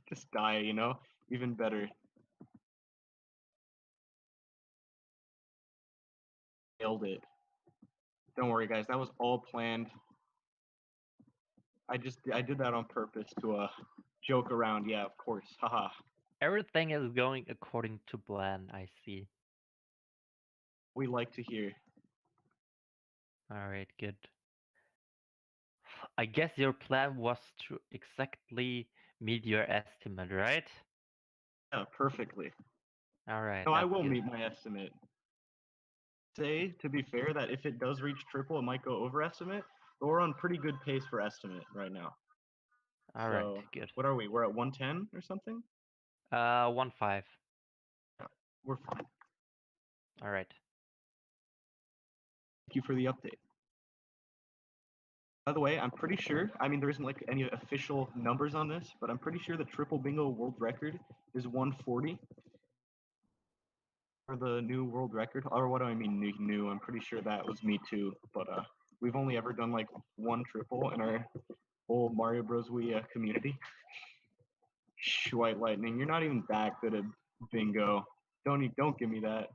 Just die, you know? Even better. Nailed it. Don't worry, guys. That was all planned. I did that on purpose to joke around. Yeah, of course. Haha. Everything is going according to plan, I see. We like to hear. Alright, good. I guess your plan was to exactly meet your estimate, right? Yeah, perfectly. Alright. No, I will meet my estimate. Say, to be fair, that if it does reach triple, it might go overestimate. But we're on pretty good pace for estimate right now. All right, So, good. what are we? We're at 110 or something? 1-5. We're fine. All right. Thank you for the update. By the way, I'm pretty sure, I mean, there isn't like any official numbers on this, but I'm pretty sure the triple bingo world record is 140 for the new world record. Or what do I mean new? I'm pretty sure that was me too, but we've only ever done like one triple in our whole Mario Bros. Wii community. Shh, White Lightning, you're not even that good at bingo. Don't give me that.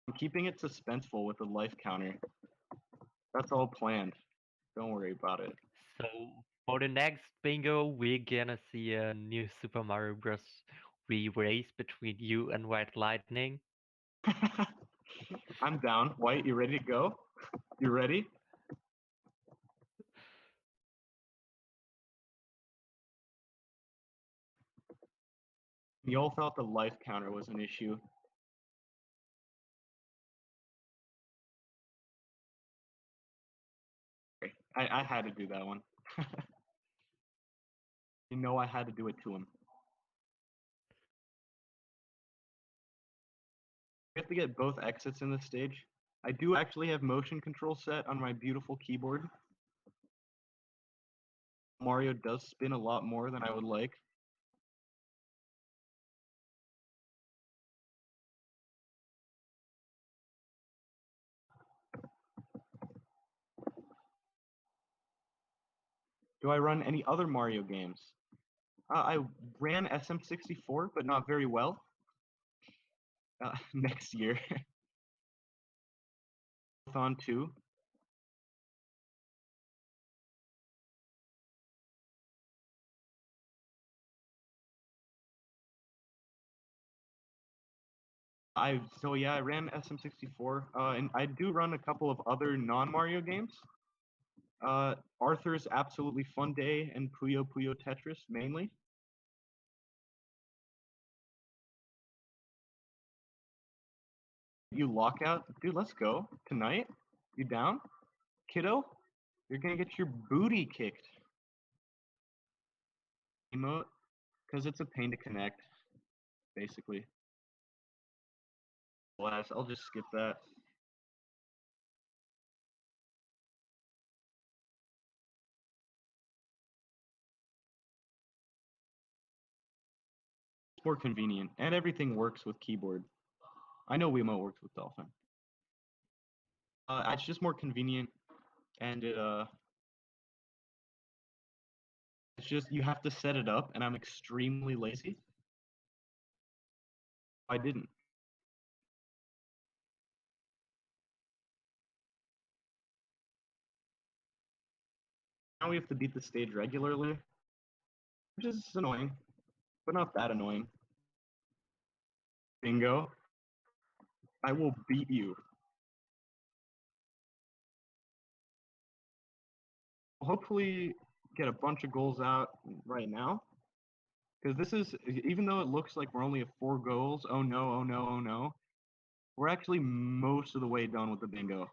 I'm keeping it suspenseful with the life counter. That's all planned. Don't worry about it. So for the next bingo, we're gonna see a new Super Mario Bros. Wii race between you and White Lightning. I'm down. White, you ready to go? You ready? You all thought the life counter was an issue. I had to do that one. You know I had to do it to him. We have to get both exits in this stage. I do actually have motion control set on my beautiful keyboard. Mario does spin a lot more than I would like. Do I run any other Mario games? I ran SM64, but not very well. Next year. Bingothon 2. I ran SM64, and I do run a couple of other non-Mario games. Arthur's Absolutely Fun Day and Puyo Puyo Tetris mainly. You lockout, dude. Let's go tonight. You down, kiddo? You're gonna get your booty kicked. Emote, because it's a pain to connect, basically. Blast. I'll just skip that. It's more convenient, and everything works with keyboard. I know Wiimote works with Dolphin. It's just more convenient, and it's just you have to set it up, and I'm extremely lazy. I didn't. Now we have to beat the stage regularly, which is annoying, but not that annoying. Bingo. I will beat you. Hopefully get a bunch of goals out right now. Because this is, even though it looks like we're only at 4 goals, oh no, oh no, oh no, we're actually most of the way done with the bingo.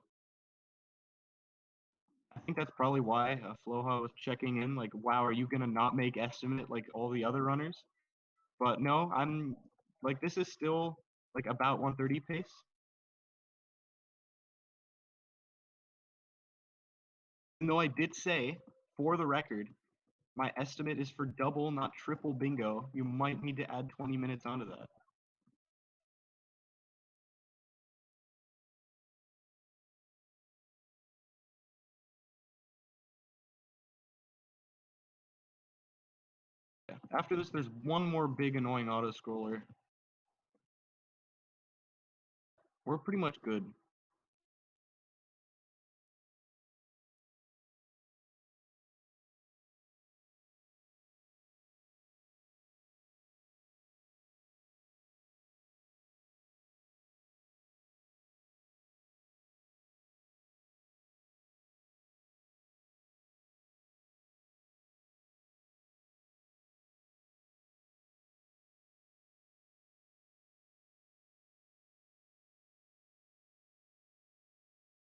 I think that's probably why Floha was checking in, like, wow, are you going to not make estimate like all the other runners? But no, I'm, like, this is still, like, about 130 pace. Even though I did say, for the record, my estimate is for double, not triple bingo. You might need to add 20 minutes onto that. After this, there's one more big annoying auto scroller. We're pretty much good.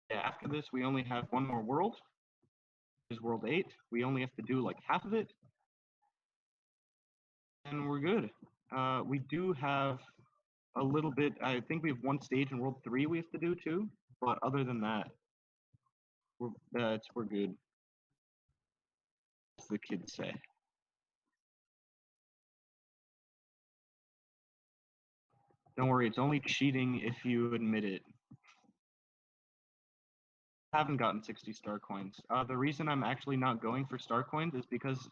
Yeah, after this, we only have one more world. Is world 8. We only have to do like half of it, and we're good. We do have a little bit. I think we have one stage in world 3 we have to do too. But other than that, we're good. As the kids say. Don't worry, it's only cheating if you admit it. I haven't gotten 60 star coins. The reason I'm actually not going for star coins is because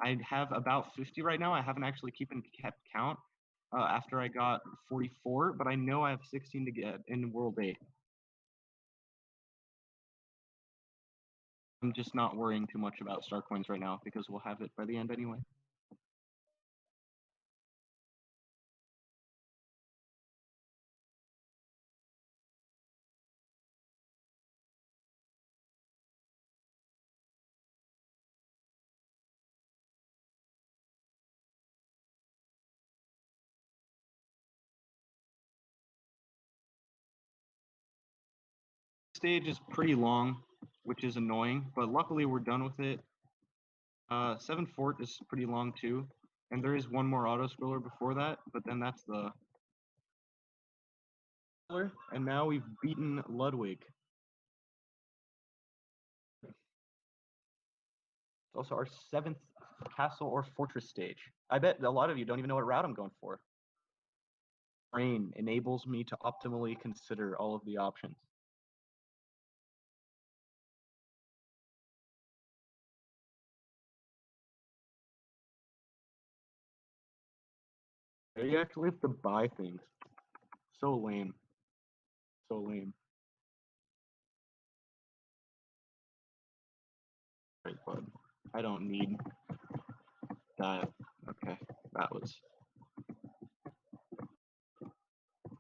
I have about 50 right now. I haven't actually kept count after I got 44, but I know I have 16 to get in World 8. I'm just not worrying too much about star coins right now because we'll have it by the end anyway. Stage is pretty long, which is annoying, but luckily we're done with it. 7 Fort is pretty long too, and there is one more auto scroller before that, but then that's the. And now we've beaten Ludwig. It's also our 7th castle or fortress stage. I bet a lot of you don't even know what route I'm going for. Brain enables me to optimally consider all of the options. You actually have to buy things. So lame. So lame. Right, bud. I don't need that. Okay, that was.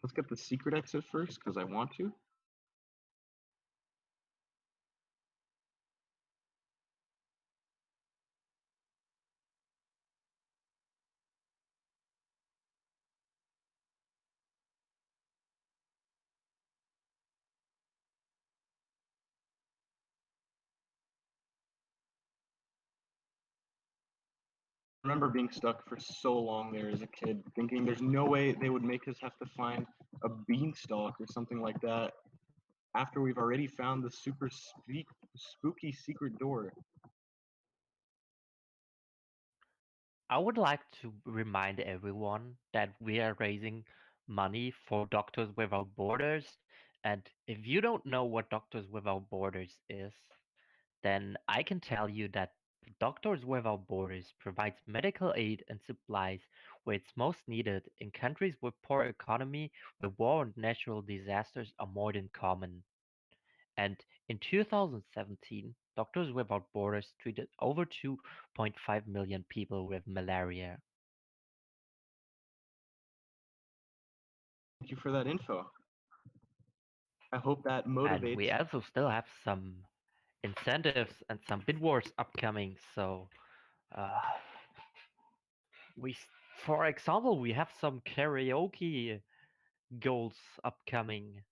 Let's get the secret exit first, because I want to. I remember being stuck for so long there as a kid, thinking there's no way they would make us have to find a beanstalk or something like that after we've already found the super spooky secret door. I would like to remind everyone that we are raising money for Doctors Without Borders. And if you don't know what Doctors Without Borders is, then I can tell you that Doctors Without Borders provides medical aid and supplies where it's most needed in countries with poor economy, where war and natural disasters are more than common. And in 2017, Doctors Without Borders treated over 2.5 million people with malaria. Thank you for that info. I hope that And we motivates. also still have some incentives and some bid wars upcoming. So, uh, we, for example, we have some karaoke goals upcoming.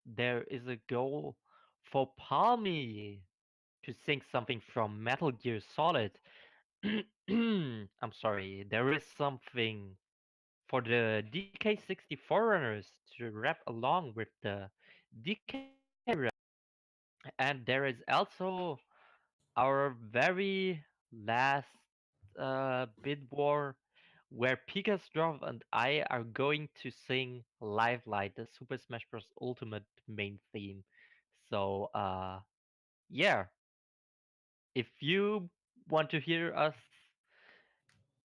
There is a goal for Palmy to sing something from Metal Gear Solid. I'm sorry, there is something for the DK64 runners to rap along with the DK run. And there is also our very last bid war where Pikastrov and I are going to sing Live Light, the Super Smash Bros. Ultimate main theme. So, yeah, if you want to hear us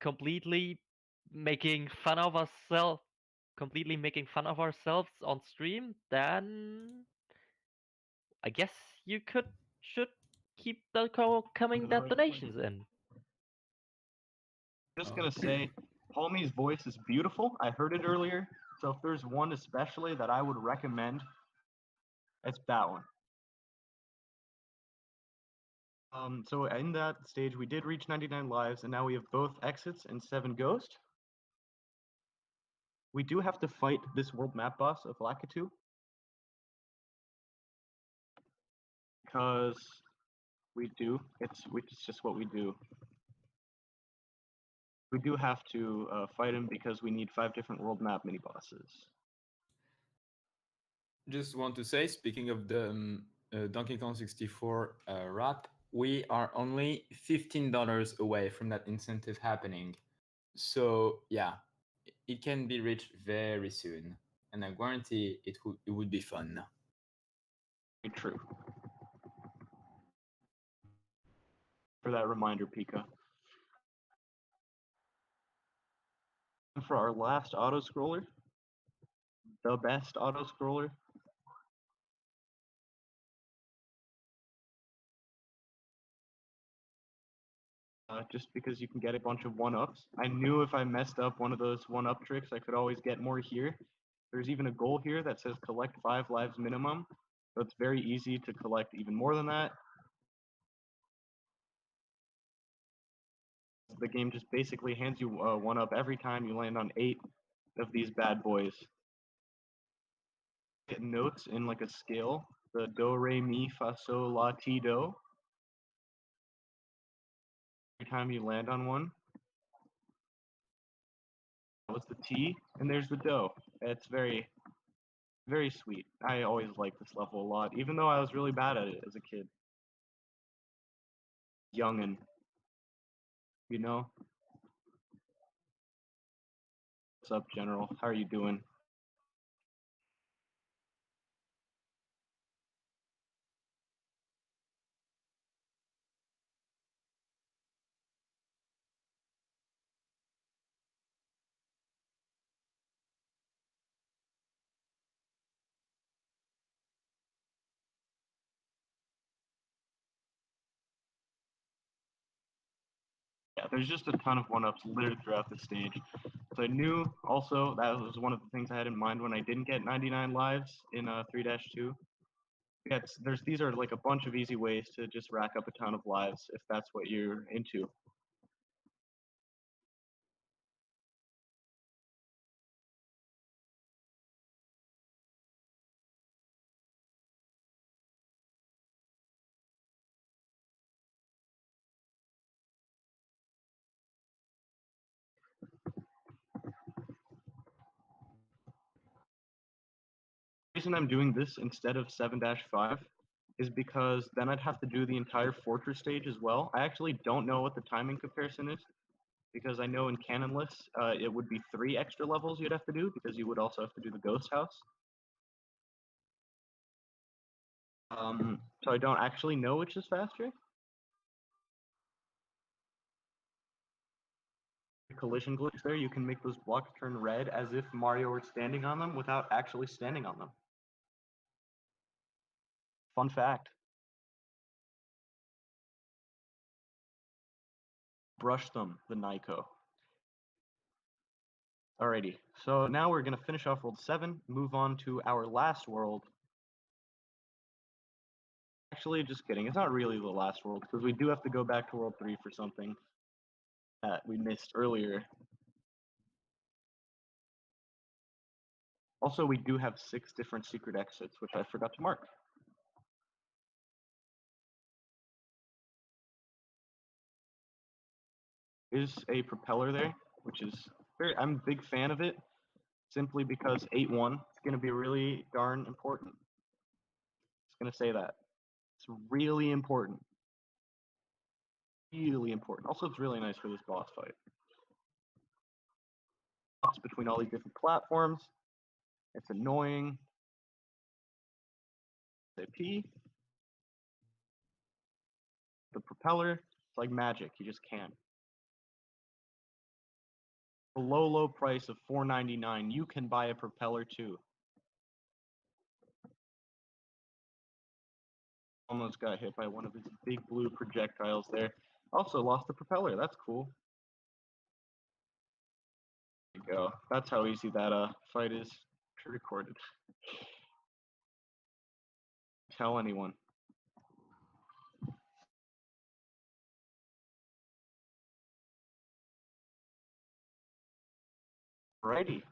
completely making fun of ourselves, on stream, then I guess you should keep the coming that donations in. I'm just gonna say, Palmy's voice is beautiful. I heard it earlier. So if there's one especially that I would recommend, it's that one. So in that stage, we did reach 99 lives, and now we have both exits and 7 ghost. We do have to fight this world map boss of Lakitu. Because we do. It's just what we do. We do have to fight him because we need 5 different world map mini bosses. Just want to say, speaking of the Donkey Kong 64 wrap, we are only $15 away from that incentive happening. So yeah, it can be reached very soon, and I guarantee it would be fun. True. For that reminder, Pika. And for our last auto scroller, the best auto scroller. Just because you can get a bunch of 1-ups. I knew if I messed up one of those 1-up tricks, I could always get more here. There's even a goal here that says collect 5 lives minimum. So it's very easy to collect even more than that. The game just basically hands you 1-up every time you land on 8 of these bad boys. Get notes in like a scale, the do, re, mi, fa, sol, la, ti, do. Every time you land on one, that was the T, and there's the do. It's very, very sweet. I always liked this level a lot, even though I was really bad at it as a kid. Youngin', you know? What's up, General? How are you doing? Yeah, there's just a ton of 1-ups littered throughout the stage. So I knew also that was one of the things I had in mind when I didn't get 99 lives in 3-2. Yeah, these are like a bunch of easy ways to just rack up a ton of lives if that's what you're into. The reason I'm doing this instead of 7-5 is because then I'd have to do the entire fortress stage as well. I actually don't know what the timing comparison is, because I know in Canonless it would be 3 extra levels you'd have to do, because you would also have to do the ghost house. So I don't actually know which is faster. The collision glitch there, you can make those blocks turn red as if Mario were standing on them without actually standing on them. Fun fact. Brush them, the Nyko. Alrighty, so now we're going to finish off World 7, move on to our last world. Actually, just kidding, it's not really the last world, because we do have to go back to World 3 for something that we missed earlier. Also, we do have 6 different secret exits, which I forgot to mark. Is a propeller there, which is I'm a big fan of it, simply because 8-1 is going to be really darn important. It's going to say that. It's really important. Really important. Also, it's really nice for this boss fight. It's between all these different platforms. It's annoying. Say P. The propeller, it's like magic. You just can't. A low price of $4.99, you can buy a propeller too. Almost got hit by one of his big blue projectiles there. Also lost the propeller. That's cool. There you go. That's how easy that fight is to record it. Tell anyone. Alrighty.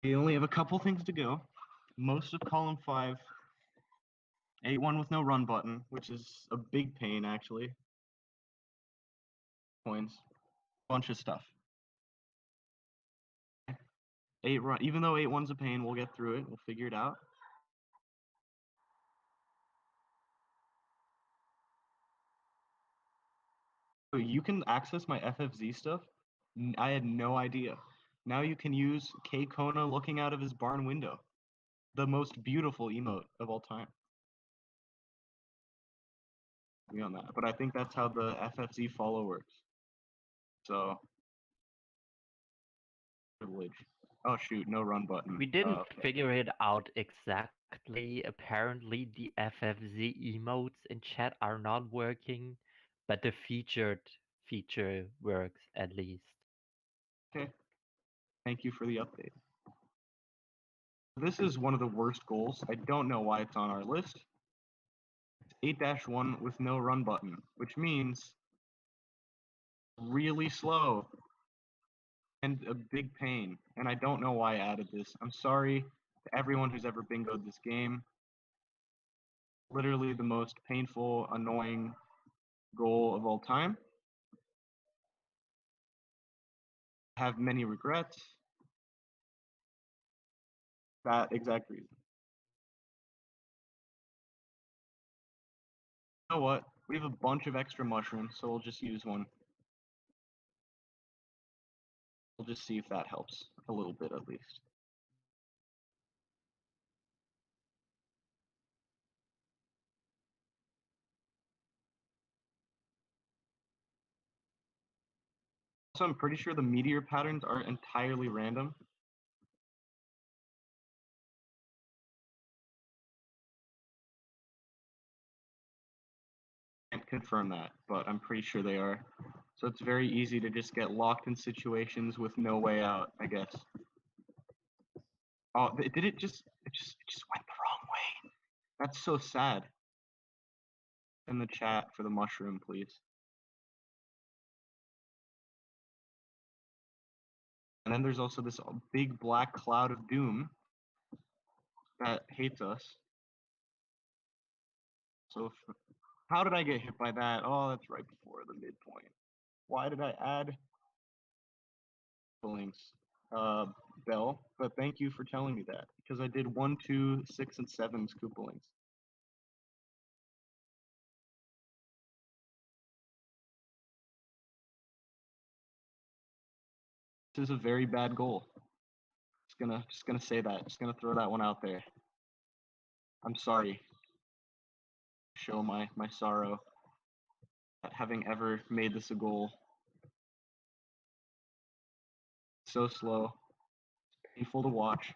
We only have a couple things to go. Most of column 5. 8-1 with no run button, which is a big pain actually. Coins. Bunch of stuff. 8 run, even though 8-1's a pain, we'll get through it. We'll figure it out. So you can access my FFZ stuff. I had no idea. Now you can use K Kona looking out of his barn window. The most beautiful emote of all time. On that, but I think that's how the FFZ follow works. So privilege. Oh shoot, no run button. We didn't figure it out exactly. Apparently, the FFZ emotes in chat are not working, but the featured feature works at least. Okay. Thank you for the update. This is one of the worst goals. I don't know why it's on our list. 8-1 with no run button, which means really slow and a big pain. And I don't know why I added this. I'm sorry to everyone who's ever bingoed this game. Literally the most painful, annoying goal of all time. I have many regrets. That exact reason. You know what? We have a bunch of extra mushrooms, so we'll just use one. We'll just see if that helps a little bit at least. So I'm pretty sure the meteor patterns are entirely random. Can't confirm that, but I'm pretty sure they are. So it's very easy to just get locked in situations with no way out, I guess. Oh, did it just went the wrong way. That's so sad. In the chat for the mushroom, please. And then there's also this big black cloud of doom that hates us. So how did I get hit by that? Oh, that's right before the midpoint. Why did I add links, Bell? But thank you for telling me that, because I did 1, 2, 6, and 7's Koopa links. This is a very bad goal. Just gonna say that. Just gonna throw that one out there. I'm sorry. Show my sorrow at having ever made this a goal. So slow. Painful to watch.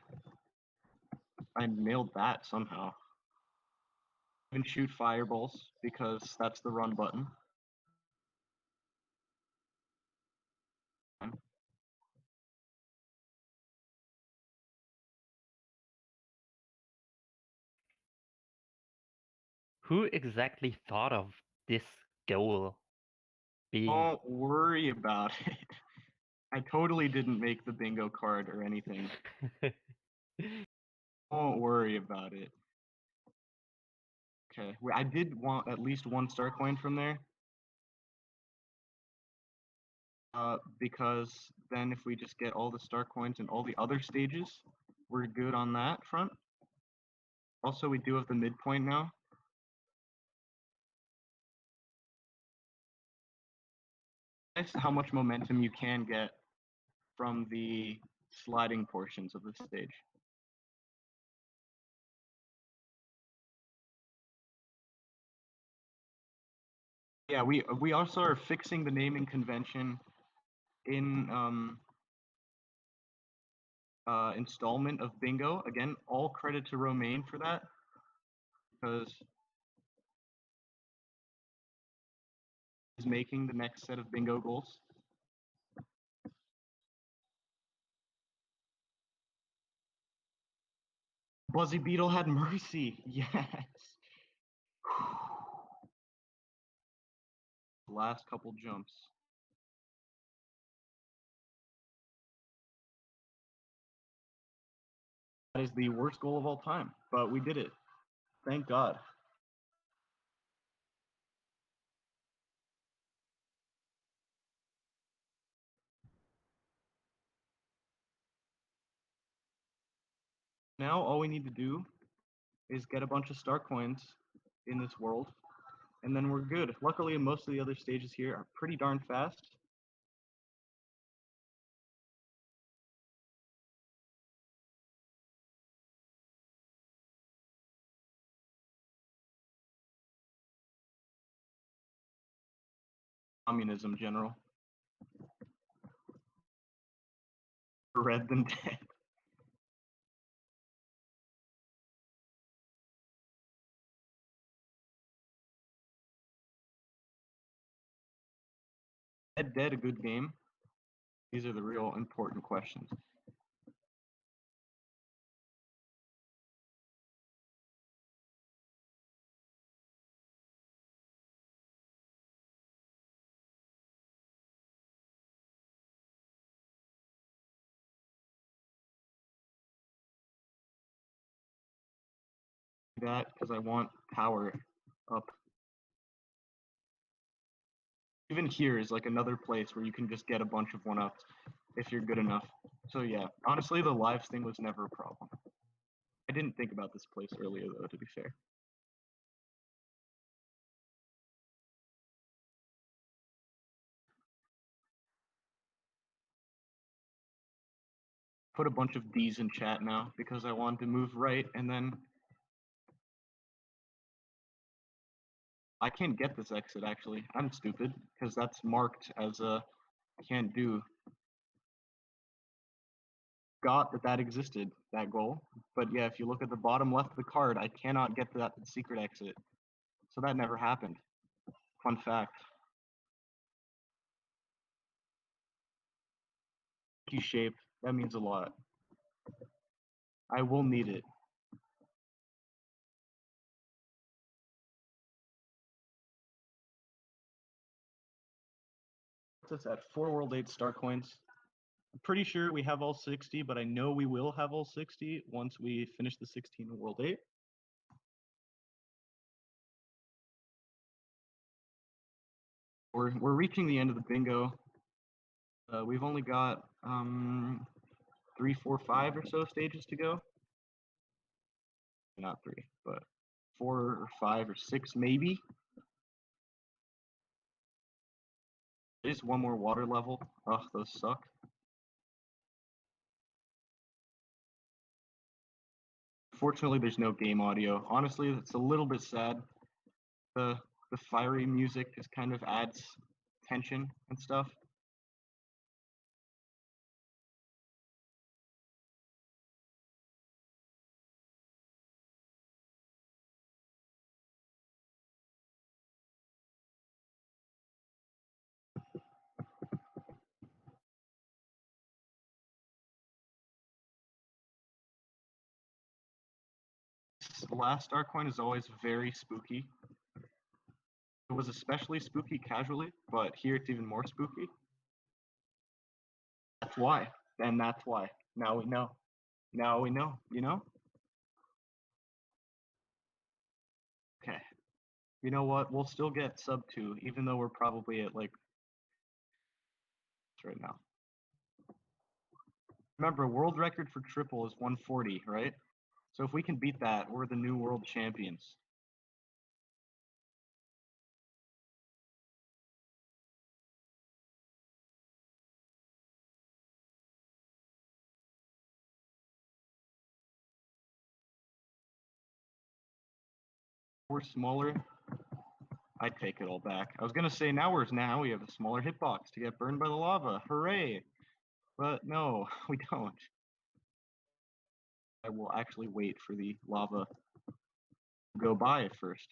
I nailed that somehow. Even shoot fireballs because that's the run button. Who exactly thought of this goal being? Don't worry about it. I totally didn't make the bingo card or anything. Don't worry about it. Okay, I did want at least one star coin from there. Because then if we just get all the star coins in all the other stages, we're good on that front. Also, we do have the midpoint now. Nice how much momentum you can get from the sliding portions of the stage. Yeah, we also are fixing the naming convention in installment of Bingo. Again, all credit to Romaine for that, because he's making the next set of Bingo goals. Buzzy Beetle had mercy. Yes. Last couple jumps. That is the worst goal of all time, but we did it. Thank God. Now all we need to do is get a bunch of star coins in this world, and then we're good. Luckily, most of the other stages here are pretty darn fast. Communism, General. Red than dead. Dead, a good game? These are the real important questions. That because I want power up. Even here is like another place where you can just get a bunch of one-ups if you're good enough. So yeah, honestly, the lives thing was never a problem. I didn't think about this place earlier though, to be fair. Put a bunch of D's in chat now because I wanted to move right, and then I can't get this exit actually. I'm stupid because that's marked as a can't do. Got that existed, that goal. But yeah, if you look at the bottom left of the card, I cannot get to that secret exit. So that never happened. Fun fact. Thank you, Shape. That means a lot. I will need it. Puts us at 4 World 8 star coins. I'm pretty sure we have all 60, but I know we will have all 60 once we finish the 16 in World 8. We're reaching the end of the bingo. We've only got 3, 4, 5 or so stages to go. Not 3, but 4 or 5 or 6 maybe. There's one more water level. Ugh, those suck. Fortunately, there's no game audio. Honestly, it's a little bit sad. The fiery music just kind of adds tension and stuff. The last star coin is always very spooky. It was especially spooky casually, but here it's even more spooky. That's why. And that's why. Now we know. Now we know, you know? Okay. You know what? We'll still get sub 2, even though we're probably at like right now. Remember, world record for triple is 140, right? So if we can beat that, we're the new world champions. We're smaller. I take it all back. I was gonna say now we have a smaller hitbox to get burned by the lava. Hooray! But no, we don't. I will actually wait for the lava to go by first.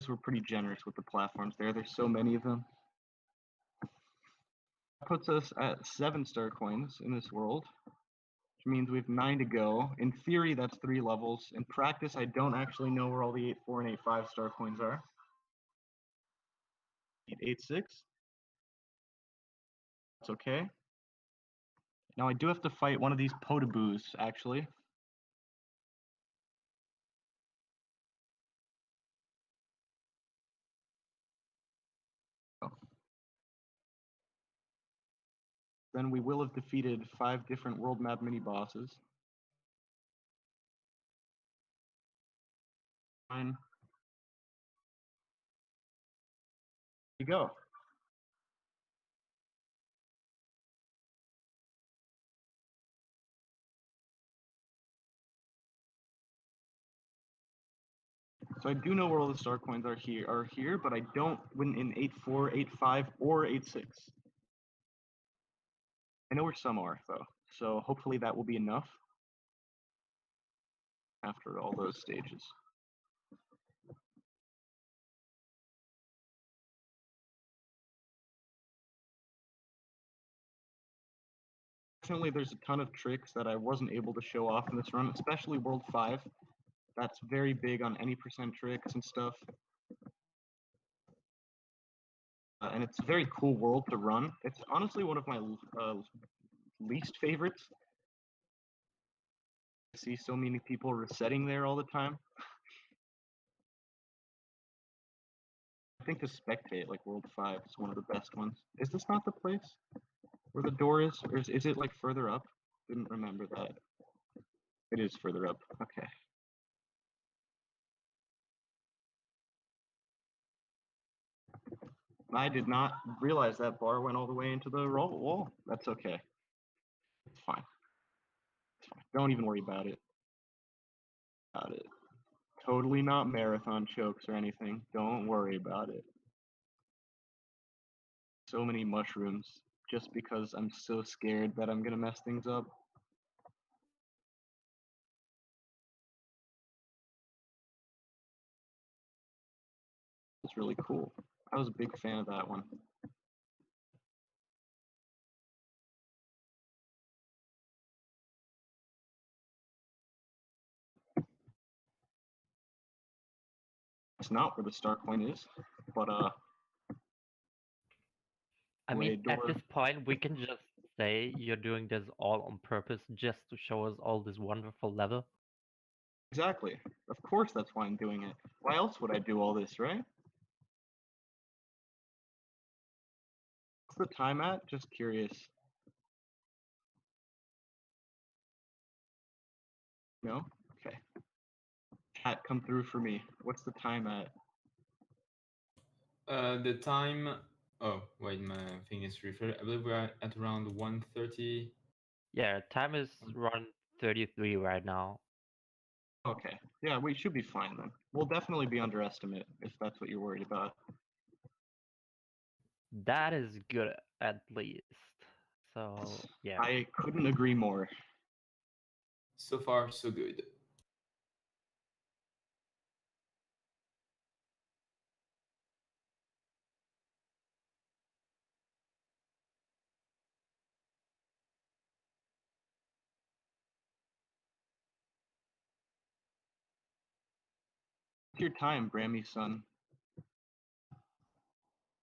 We're pretty generous with the platforms there. There's so many of them. That puts us at 7 star coins in this world, which means we have 9 to go. In theory, that's 3 levels. In practice, I don't actually know where all the 8 4 and 8 5 star coins are. 886. That's okay. Now I do have to fight one of these potaboos, actually. Oh. Then we will have defeated 5 different world map mini bosses. Fine. Here you go. So I do know where all the star coins are here, but I don't win in 8-4, 8-5, or 8-6. I know where some are though, so hopefully that will be enough after all those stages. Fortunately, there's a ton of tricks that I wasn't able to show off in this run, especially World 5. That's very big on any percent tricks and stuff. And it's a very cool world to run. It's honestly one of my least favorites. I see so many people resetting there all the time. I think to spectate, like World 5 is one of the best ones. Is this not the place where the door is? Or is it like further up? Didn't remember that. It is further up. Okay. I did not realize that bar went all the way into the wall. That's okay. It's fine. It's fine. Don't even worry about it. Totally not marathon chokes or anything. Don't worry about it. So many mushrooms just because I'm so scared that I'm gonna mess things up. It's really cool. I was a big fan of that one. It's not where the star coin is, but I mean, wait, at door. this point, we can just say you're doing this all on purpose just to show us all this wonderful level. Exactly. Of course that's why I'm doing it. Why else would I do all this, right? What's the time at? Just curious. No? Okay. Chat, come through for me. What's the time at? The time. Oh wait, my thing is refreshed. I believe we're at around 1:30. Yeah, time is around 33 right now. Okay. Yeah, we should be fine then. We'll definitely be underestimate if that's what you're worried about. That is good, at least. So, yeah. I couldn't agree more. So far, so good. What's your time, Brammy son?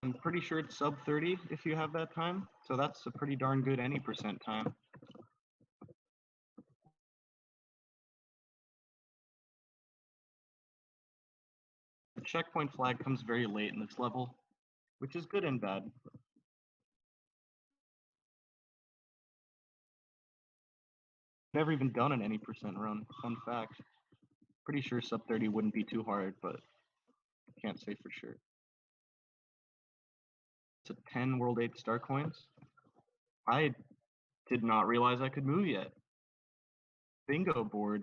I'm pretty sure it's sub 30 if you have that time. So that's a pretty darn good any percent time. The checkpoint flag comes very late in this level, which is good and bad. Never even done an any percent run. Fun fact. Pretty sure sub 30 wouldn't be too hard, but can't say for sure. It's a 10 World 8 star coins. I did not realize I could move yet. Bingo board.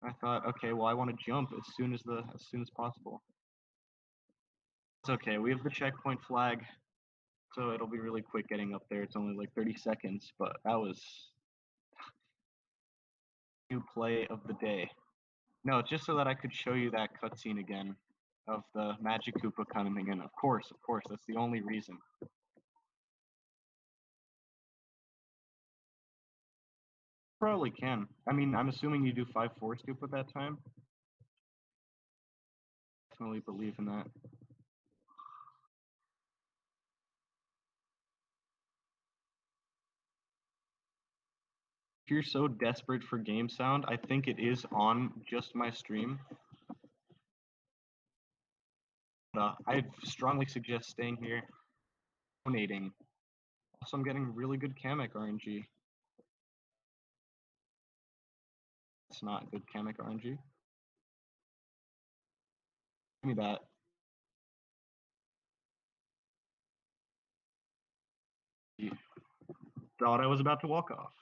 I thought, okay, well, I want to jump as soon as possible. It's okay. We have the checkpoint flag, so it'll be really quick getting up there. It's only like 30 seconds, but that was new play of the day. No, just so that I could show you that cutscene again of the Magic Koopa coming in. Of course, that's the only reason. Probably can. I mean, I'm assuming you do 5-4 scoop at that time. Definitely believe in that. If you're so desperate for game sound, I think it is on just my stream. I strongly suggest staying here, donating. Also, I'm getting really good Kamek RNG. It's not good Kamek RNG. Give me that. Thought I was about to walk off.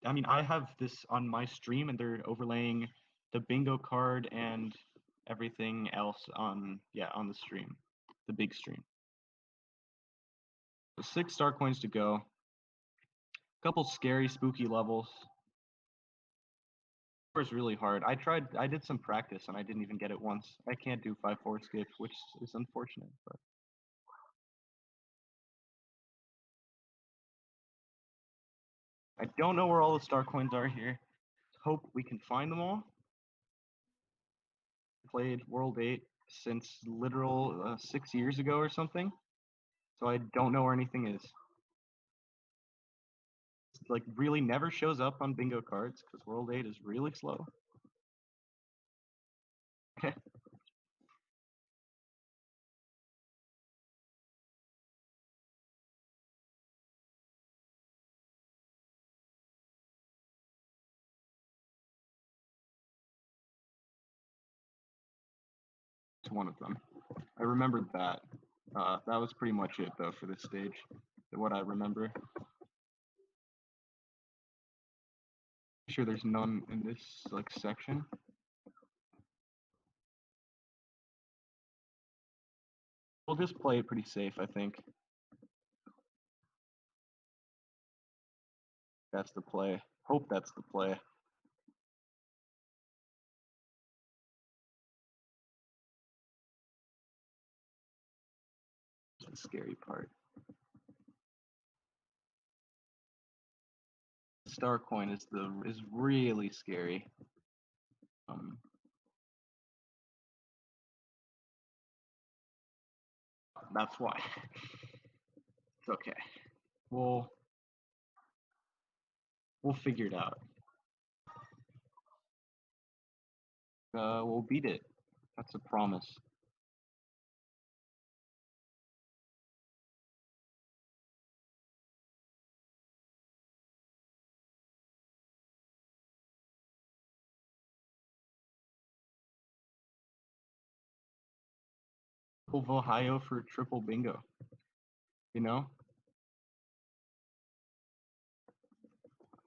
I mean, I have this on my stream, and they're overlaying the bingo card and everything else on the stream, the big stream. So 6 star coins to go. A couple scary, spooky levels. It was really hard. I did some practice, and I didn't even get it once. I can't do 5-4 skip, which is unfortunate, but. I don't know where all the star coins are here. Hope we can find them all. Played World 8 since literal 6 years ago or something, so I don't know where anything is. It, like, really never shows up on bingo cards because World 8 is really slow. Okay. It's one of them. I remembered that. That was pretty much it, though, for this stage. What I remember. Sure, there's none in this like section. We'll just play it pretty safe, I think. That's the play. Hope that's the play. That's the scary part. Star coin is really scary. That's why. It's okay. We'll figure it out. We'll beat it. That's a promise. Ohio for triple bingo. You know?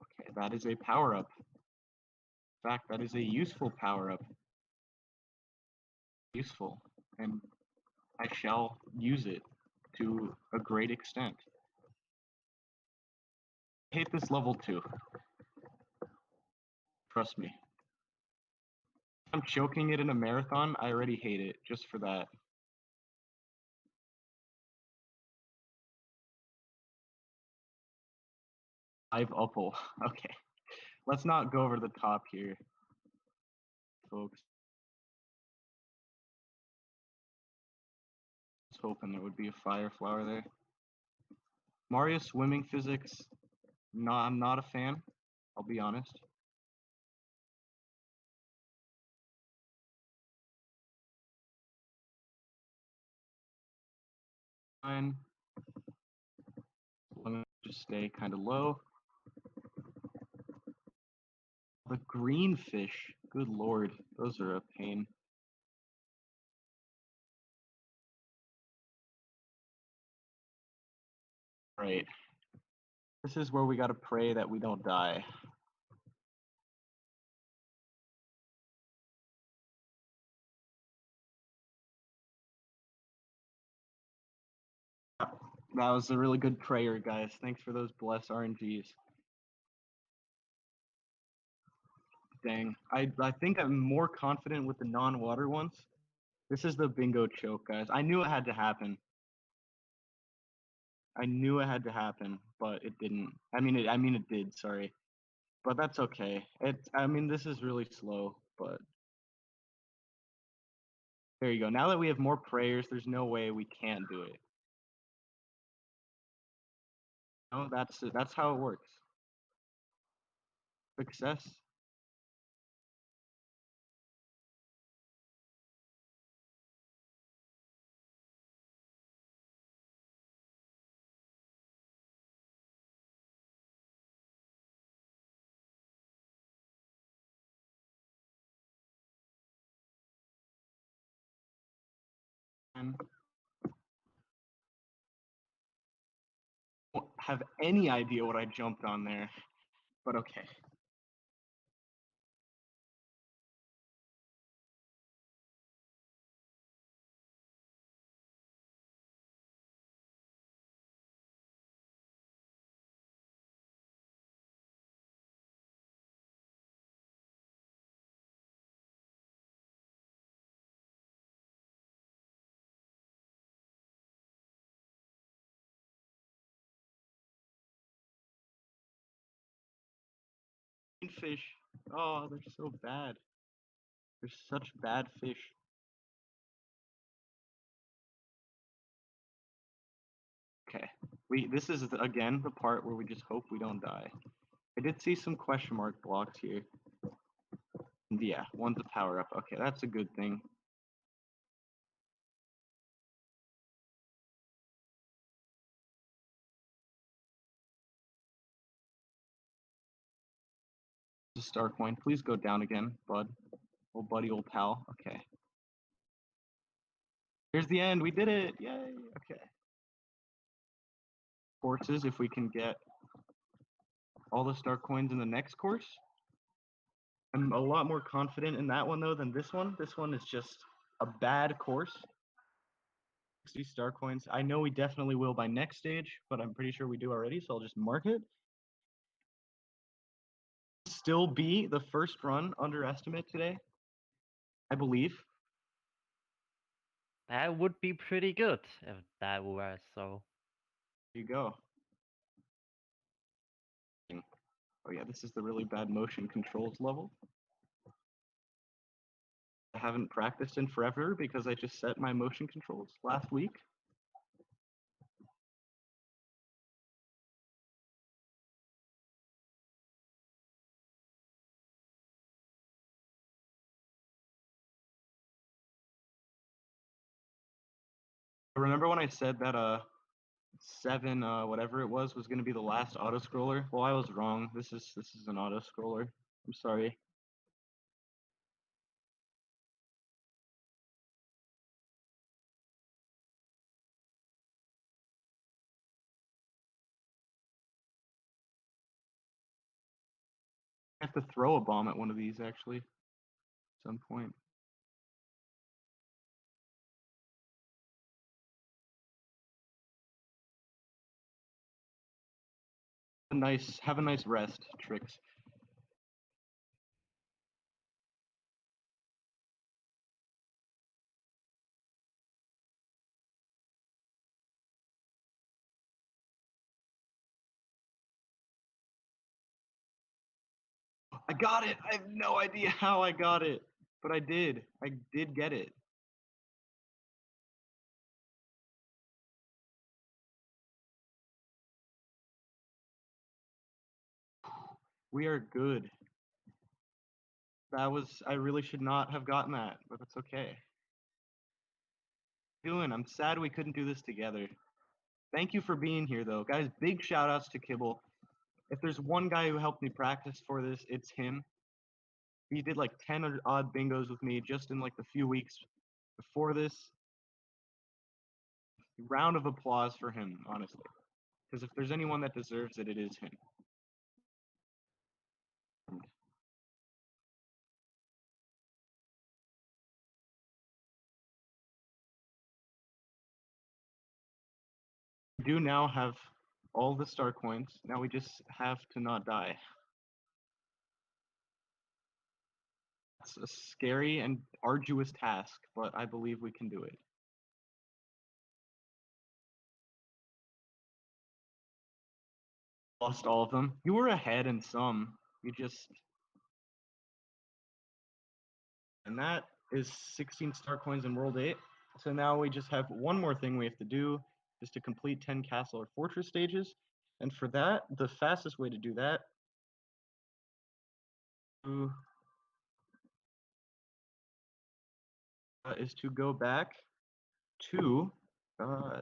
Okay, that is a power-up. In fact, that is a useful power-up. Useful. And I shall use it to a great extent. I hate this level too. Trust me. If I'm choking it in a marathon, I already hate it just for that. I've upple. Okay. Let's not go over the top here, folks. I was hoping there would be a fire flower there. Mario swimming physics, no, I'm not a fan. I'll be honest. Fine. Let me just stay kind of low. The green fish, good lord, those are a pain. Right. This is where we gotta pray that we don't die. That was a really good prayer, guys. Thanks for those bless RNGs. Dang. I think I'm more confident with the non-water ones. This is the bingo choke, guys. I knew it had to happen. I knew it had to happen, but it didn't. I mean it did, sorry. But that's okay. I mean, this is really slow, but There you go. Now that we have more prayers, there's no way we can't do it. No, that's how it works. Success. And I don't have any idea what I jumped on there, but okay. Fish. Oh, they're so bad. They're such bad fish. Okay. This is again the part where we just hope we don't die. I did see some question mark blocks here. And yeah, one's a power up. Okay, that's a good thing. A star coin. Please go down again, bud. Old buddy, old pal. Okay. Here's the end. We did it. Yay. Okay. Courses, if we can get all the star coins in the next course. I'm a lot more confident in that one though than this one. This one is just a bad course. 60 star coins. I know we definitely will by next stage, but I'm pretty sure we do already, so I'll just mark it. Still be the first run underestimate today, I believe. That would be pretty good if that were so. There you go. Oh yeah, this is the really bad motion controls level. I haven't practiced in forever because I just set my motion controls last week. Remember when I said that 7 whatever it was going to be the last auto scroller? Well, I was wrong. This is an auto scroller. I'm sorry. I have to throw a bomb at one of these actually at some point. Have a nice rest, Tricks. I got it. I have no idea how I got it, but I did. I did get it. We are good. I really should not have gotten that, but that's okay. I'm sad we couldn't do this together. Thank you for being here though. Guys, big shout outs to Kibble. If there's one guy who helped me practice for this, it's him. He did like 10 odd bingos with me just in like the few weeks before this. Round of applause for him, honestly. Because if there's anyone that deserves it, it is him. We do now have all the star coins. Now we just have to not die. It's a scary and arduous task, but I believe we can do it. Lost all of them. You were ahead in some. You just... And that is 16 star coins in World 8. So now we just have one more thing we have to do, is to complete 10 castle or fortress stages. And for that, the fastest way to do that is to go back to,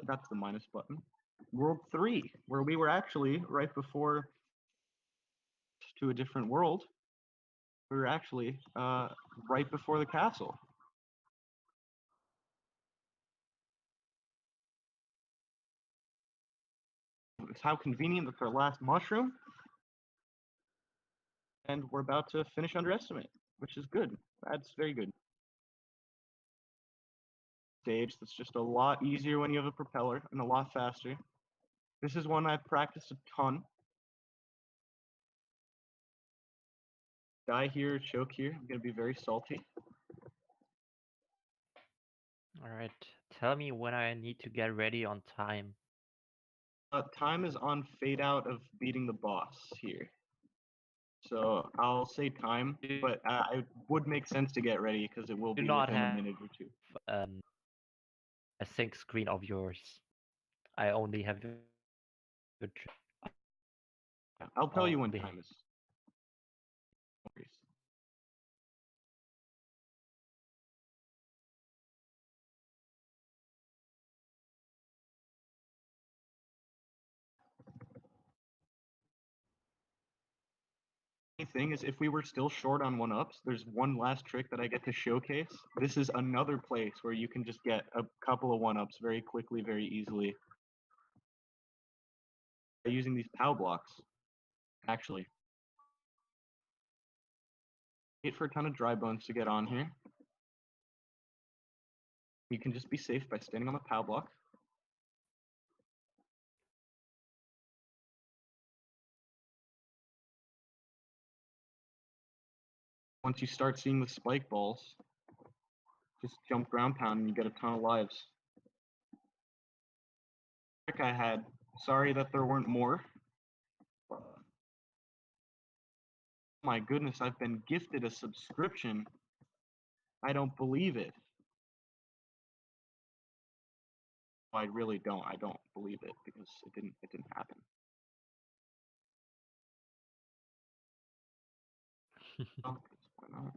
that's the minus button, World 3, where we were actually right before to a different world. We were actually right before the castle. It's how convenient. That's our last mushroom. And we're about to finish underestimate, which is good. That's very good. Stage that's just a lot easier when you have a propeller and a lot faster. This is one I've practiced a ton. Die here, choke here. I'm gonna be very salty. Alright, tell me when I need to get ready on time. Time is on fade out of beating the boss here. So I'll say time, but it would make sense to get ready because it will be within a minute or two. A sync screen of yours. I only have your I'll tell you when time is. Thing is, if we were still short on 1-ups, there's one last trick that I get to showcase. This is another place where you can just get a couple of 1-ups very quickly, very easily. By using these POW blocks, actually. Wait for a ton of dry bones to get on here. You can just be safe by standing on the POW block. Once you start seeing the spike balls, just jump ground pound and you get a ton of lives. Trick I had. Sorry that there weren't more. My goodness, I've been gifted a subscription. I don't believe it. I really don't. I don't believe it because it didn't happen. Oh, why not?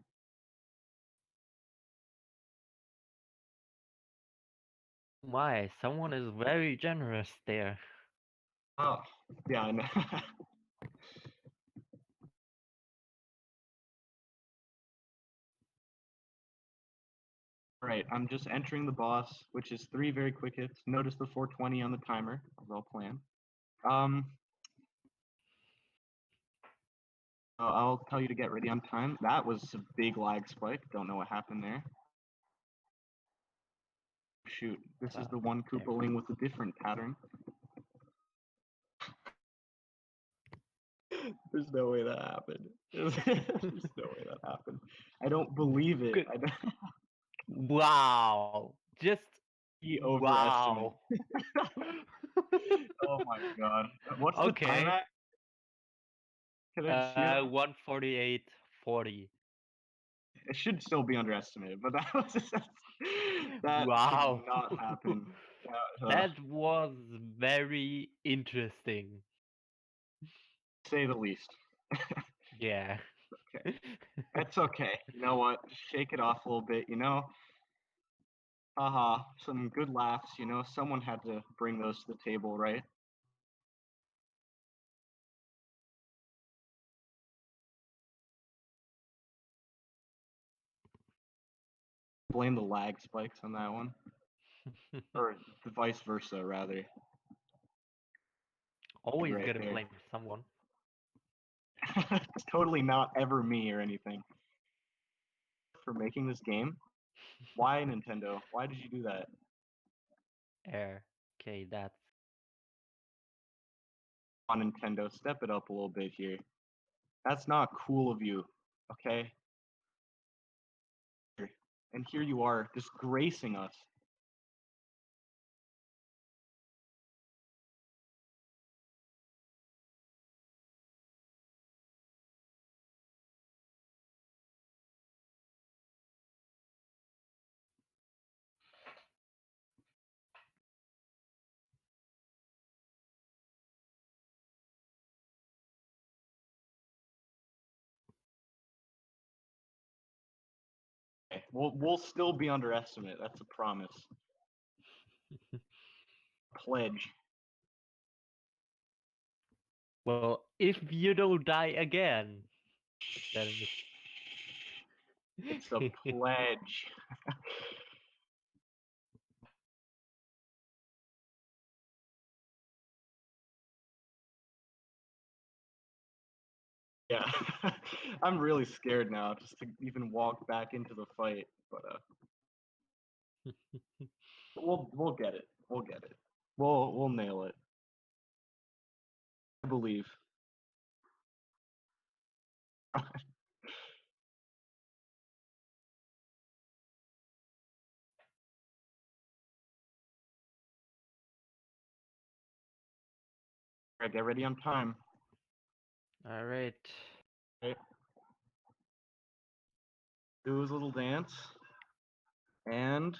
My, someone is very generous there. Oh, yeah, I know. Right, I'm just entering the boss, which is 3 very quick hits. Notice the 420 on the timer, as well planned. I'll tell you to get ready on time. That was a big lag spike. Don't know what happened there. Shoot, this is the one Koopaling with a different pattern. There's no way that happened. There's no way that happened. I don't believe it. I don't... Wow. Just overestimate. Oh my god. What's the time at? Can I 148.40. It should still be underestimated, but that was that wow. did not happen. That was very interesting. To say the least. Yeah. Okay. It's okay. You know what? Just shake it off a little bit, you know? Haha, some good laughs, you know? Someone had to bring those to the table, right? Blame the lag spikes on that one. Or the vice versa, rather. Always gonna blame someone. It's totally not ever me or anything. For making this game? Why Nintendo? Why did you do that? Okay, that's... On Nintendo, step it up a little bit here. That's not cool of you, okay? And here you are, disgracing us. We'll still be underestimate. That's a promise. Pledge. Well, if you don't die again, then It's a pledge. Yeah, I'm really scared now just to even walk back into the fight. But we'll get it. We'll get it. We'll nail it. I believe. Alright, get ready on time. all right. Okay. Do his little dance. And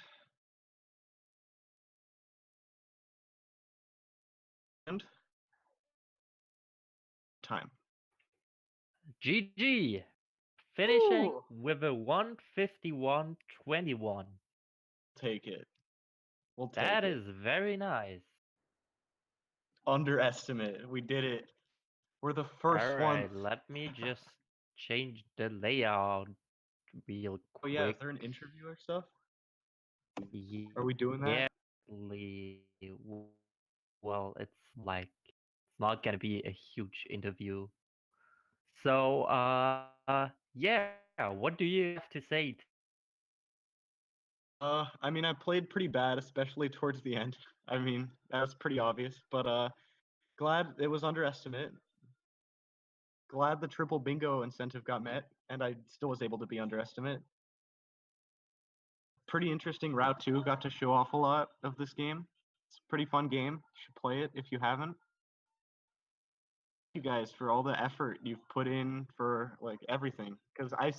time. GG, finishing Ooh. with a 151.21. Take it. We'll take That it. is very nice. Underestimate. We did it. We're the first All one. right, let me just change the layout real Oh yeah, is quick. there an interview or stuff? Ye- Are we doing that? Well, it's like it's not gonna be a huge interview. So, yeah, what do you have to say to that? I mean, I played pretty bad, especially towards the end. I mean, that was pretty obvious, but glad it was underestimate. Glad the triple bingo incentive got met, and I still was able to be underestimate. Pretty interesting route 2. Got to show off a lot of this game. It's a pretty fun game. You should play it if you haven't. You guys for all the effort you've put in for like everything, because I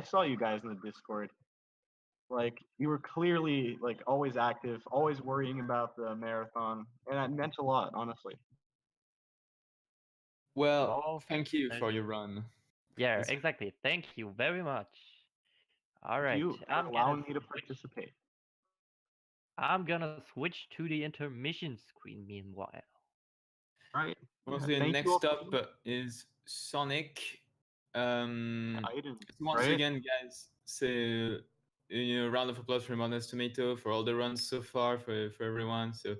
saw you guys in the Discord. Like you were clearly like always active, always worrying about the marathon, and that meant a lot, honestly. Well, Well, thank you thank for your run. yeah, It's- exactly. Thank you very much. All Thank right, you for allowing me to participate. I'm gonna switch to the intermission screen meanwhile. All right. Well, Yeah, the thank you all next for up is Sonic. items, So once right? again, guys, so round of applause for Modest Tomato for all the runs so far for everyone. So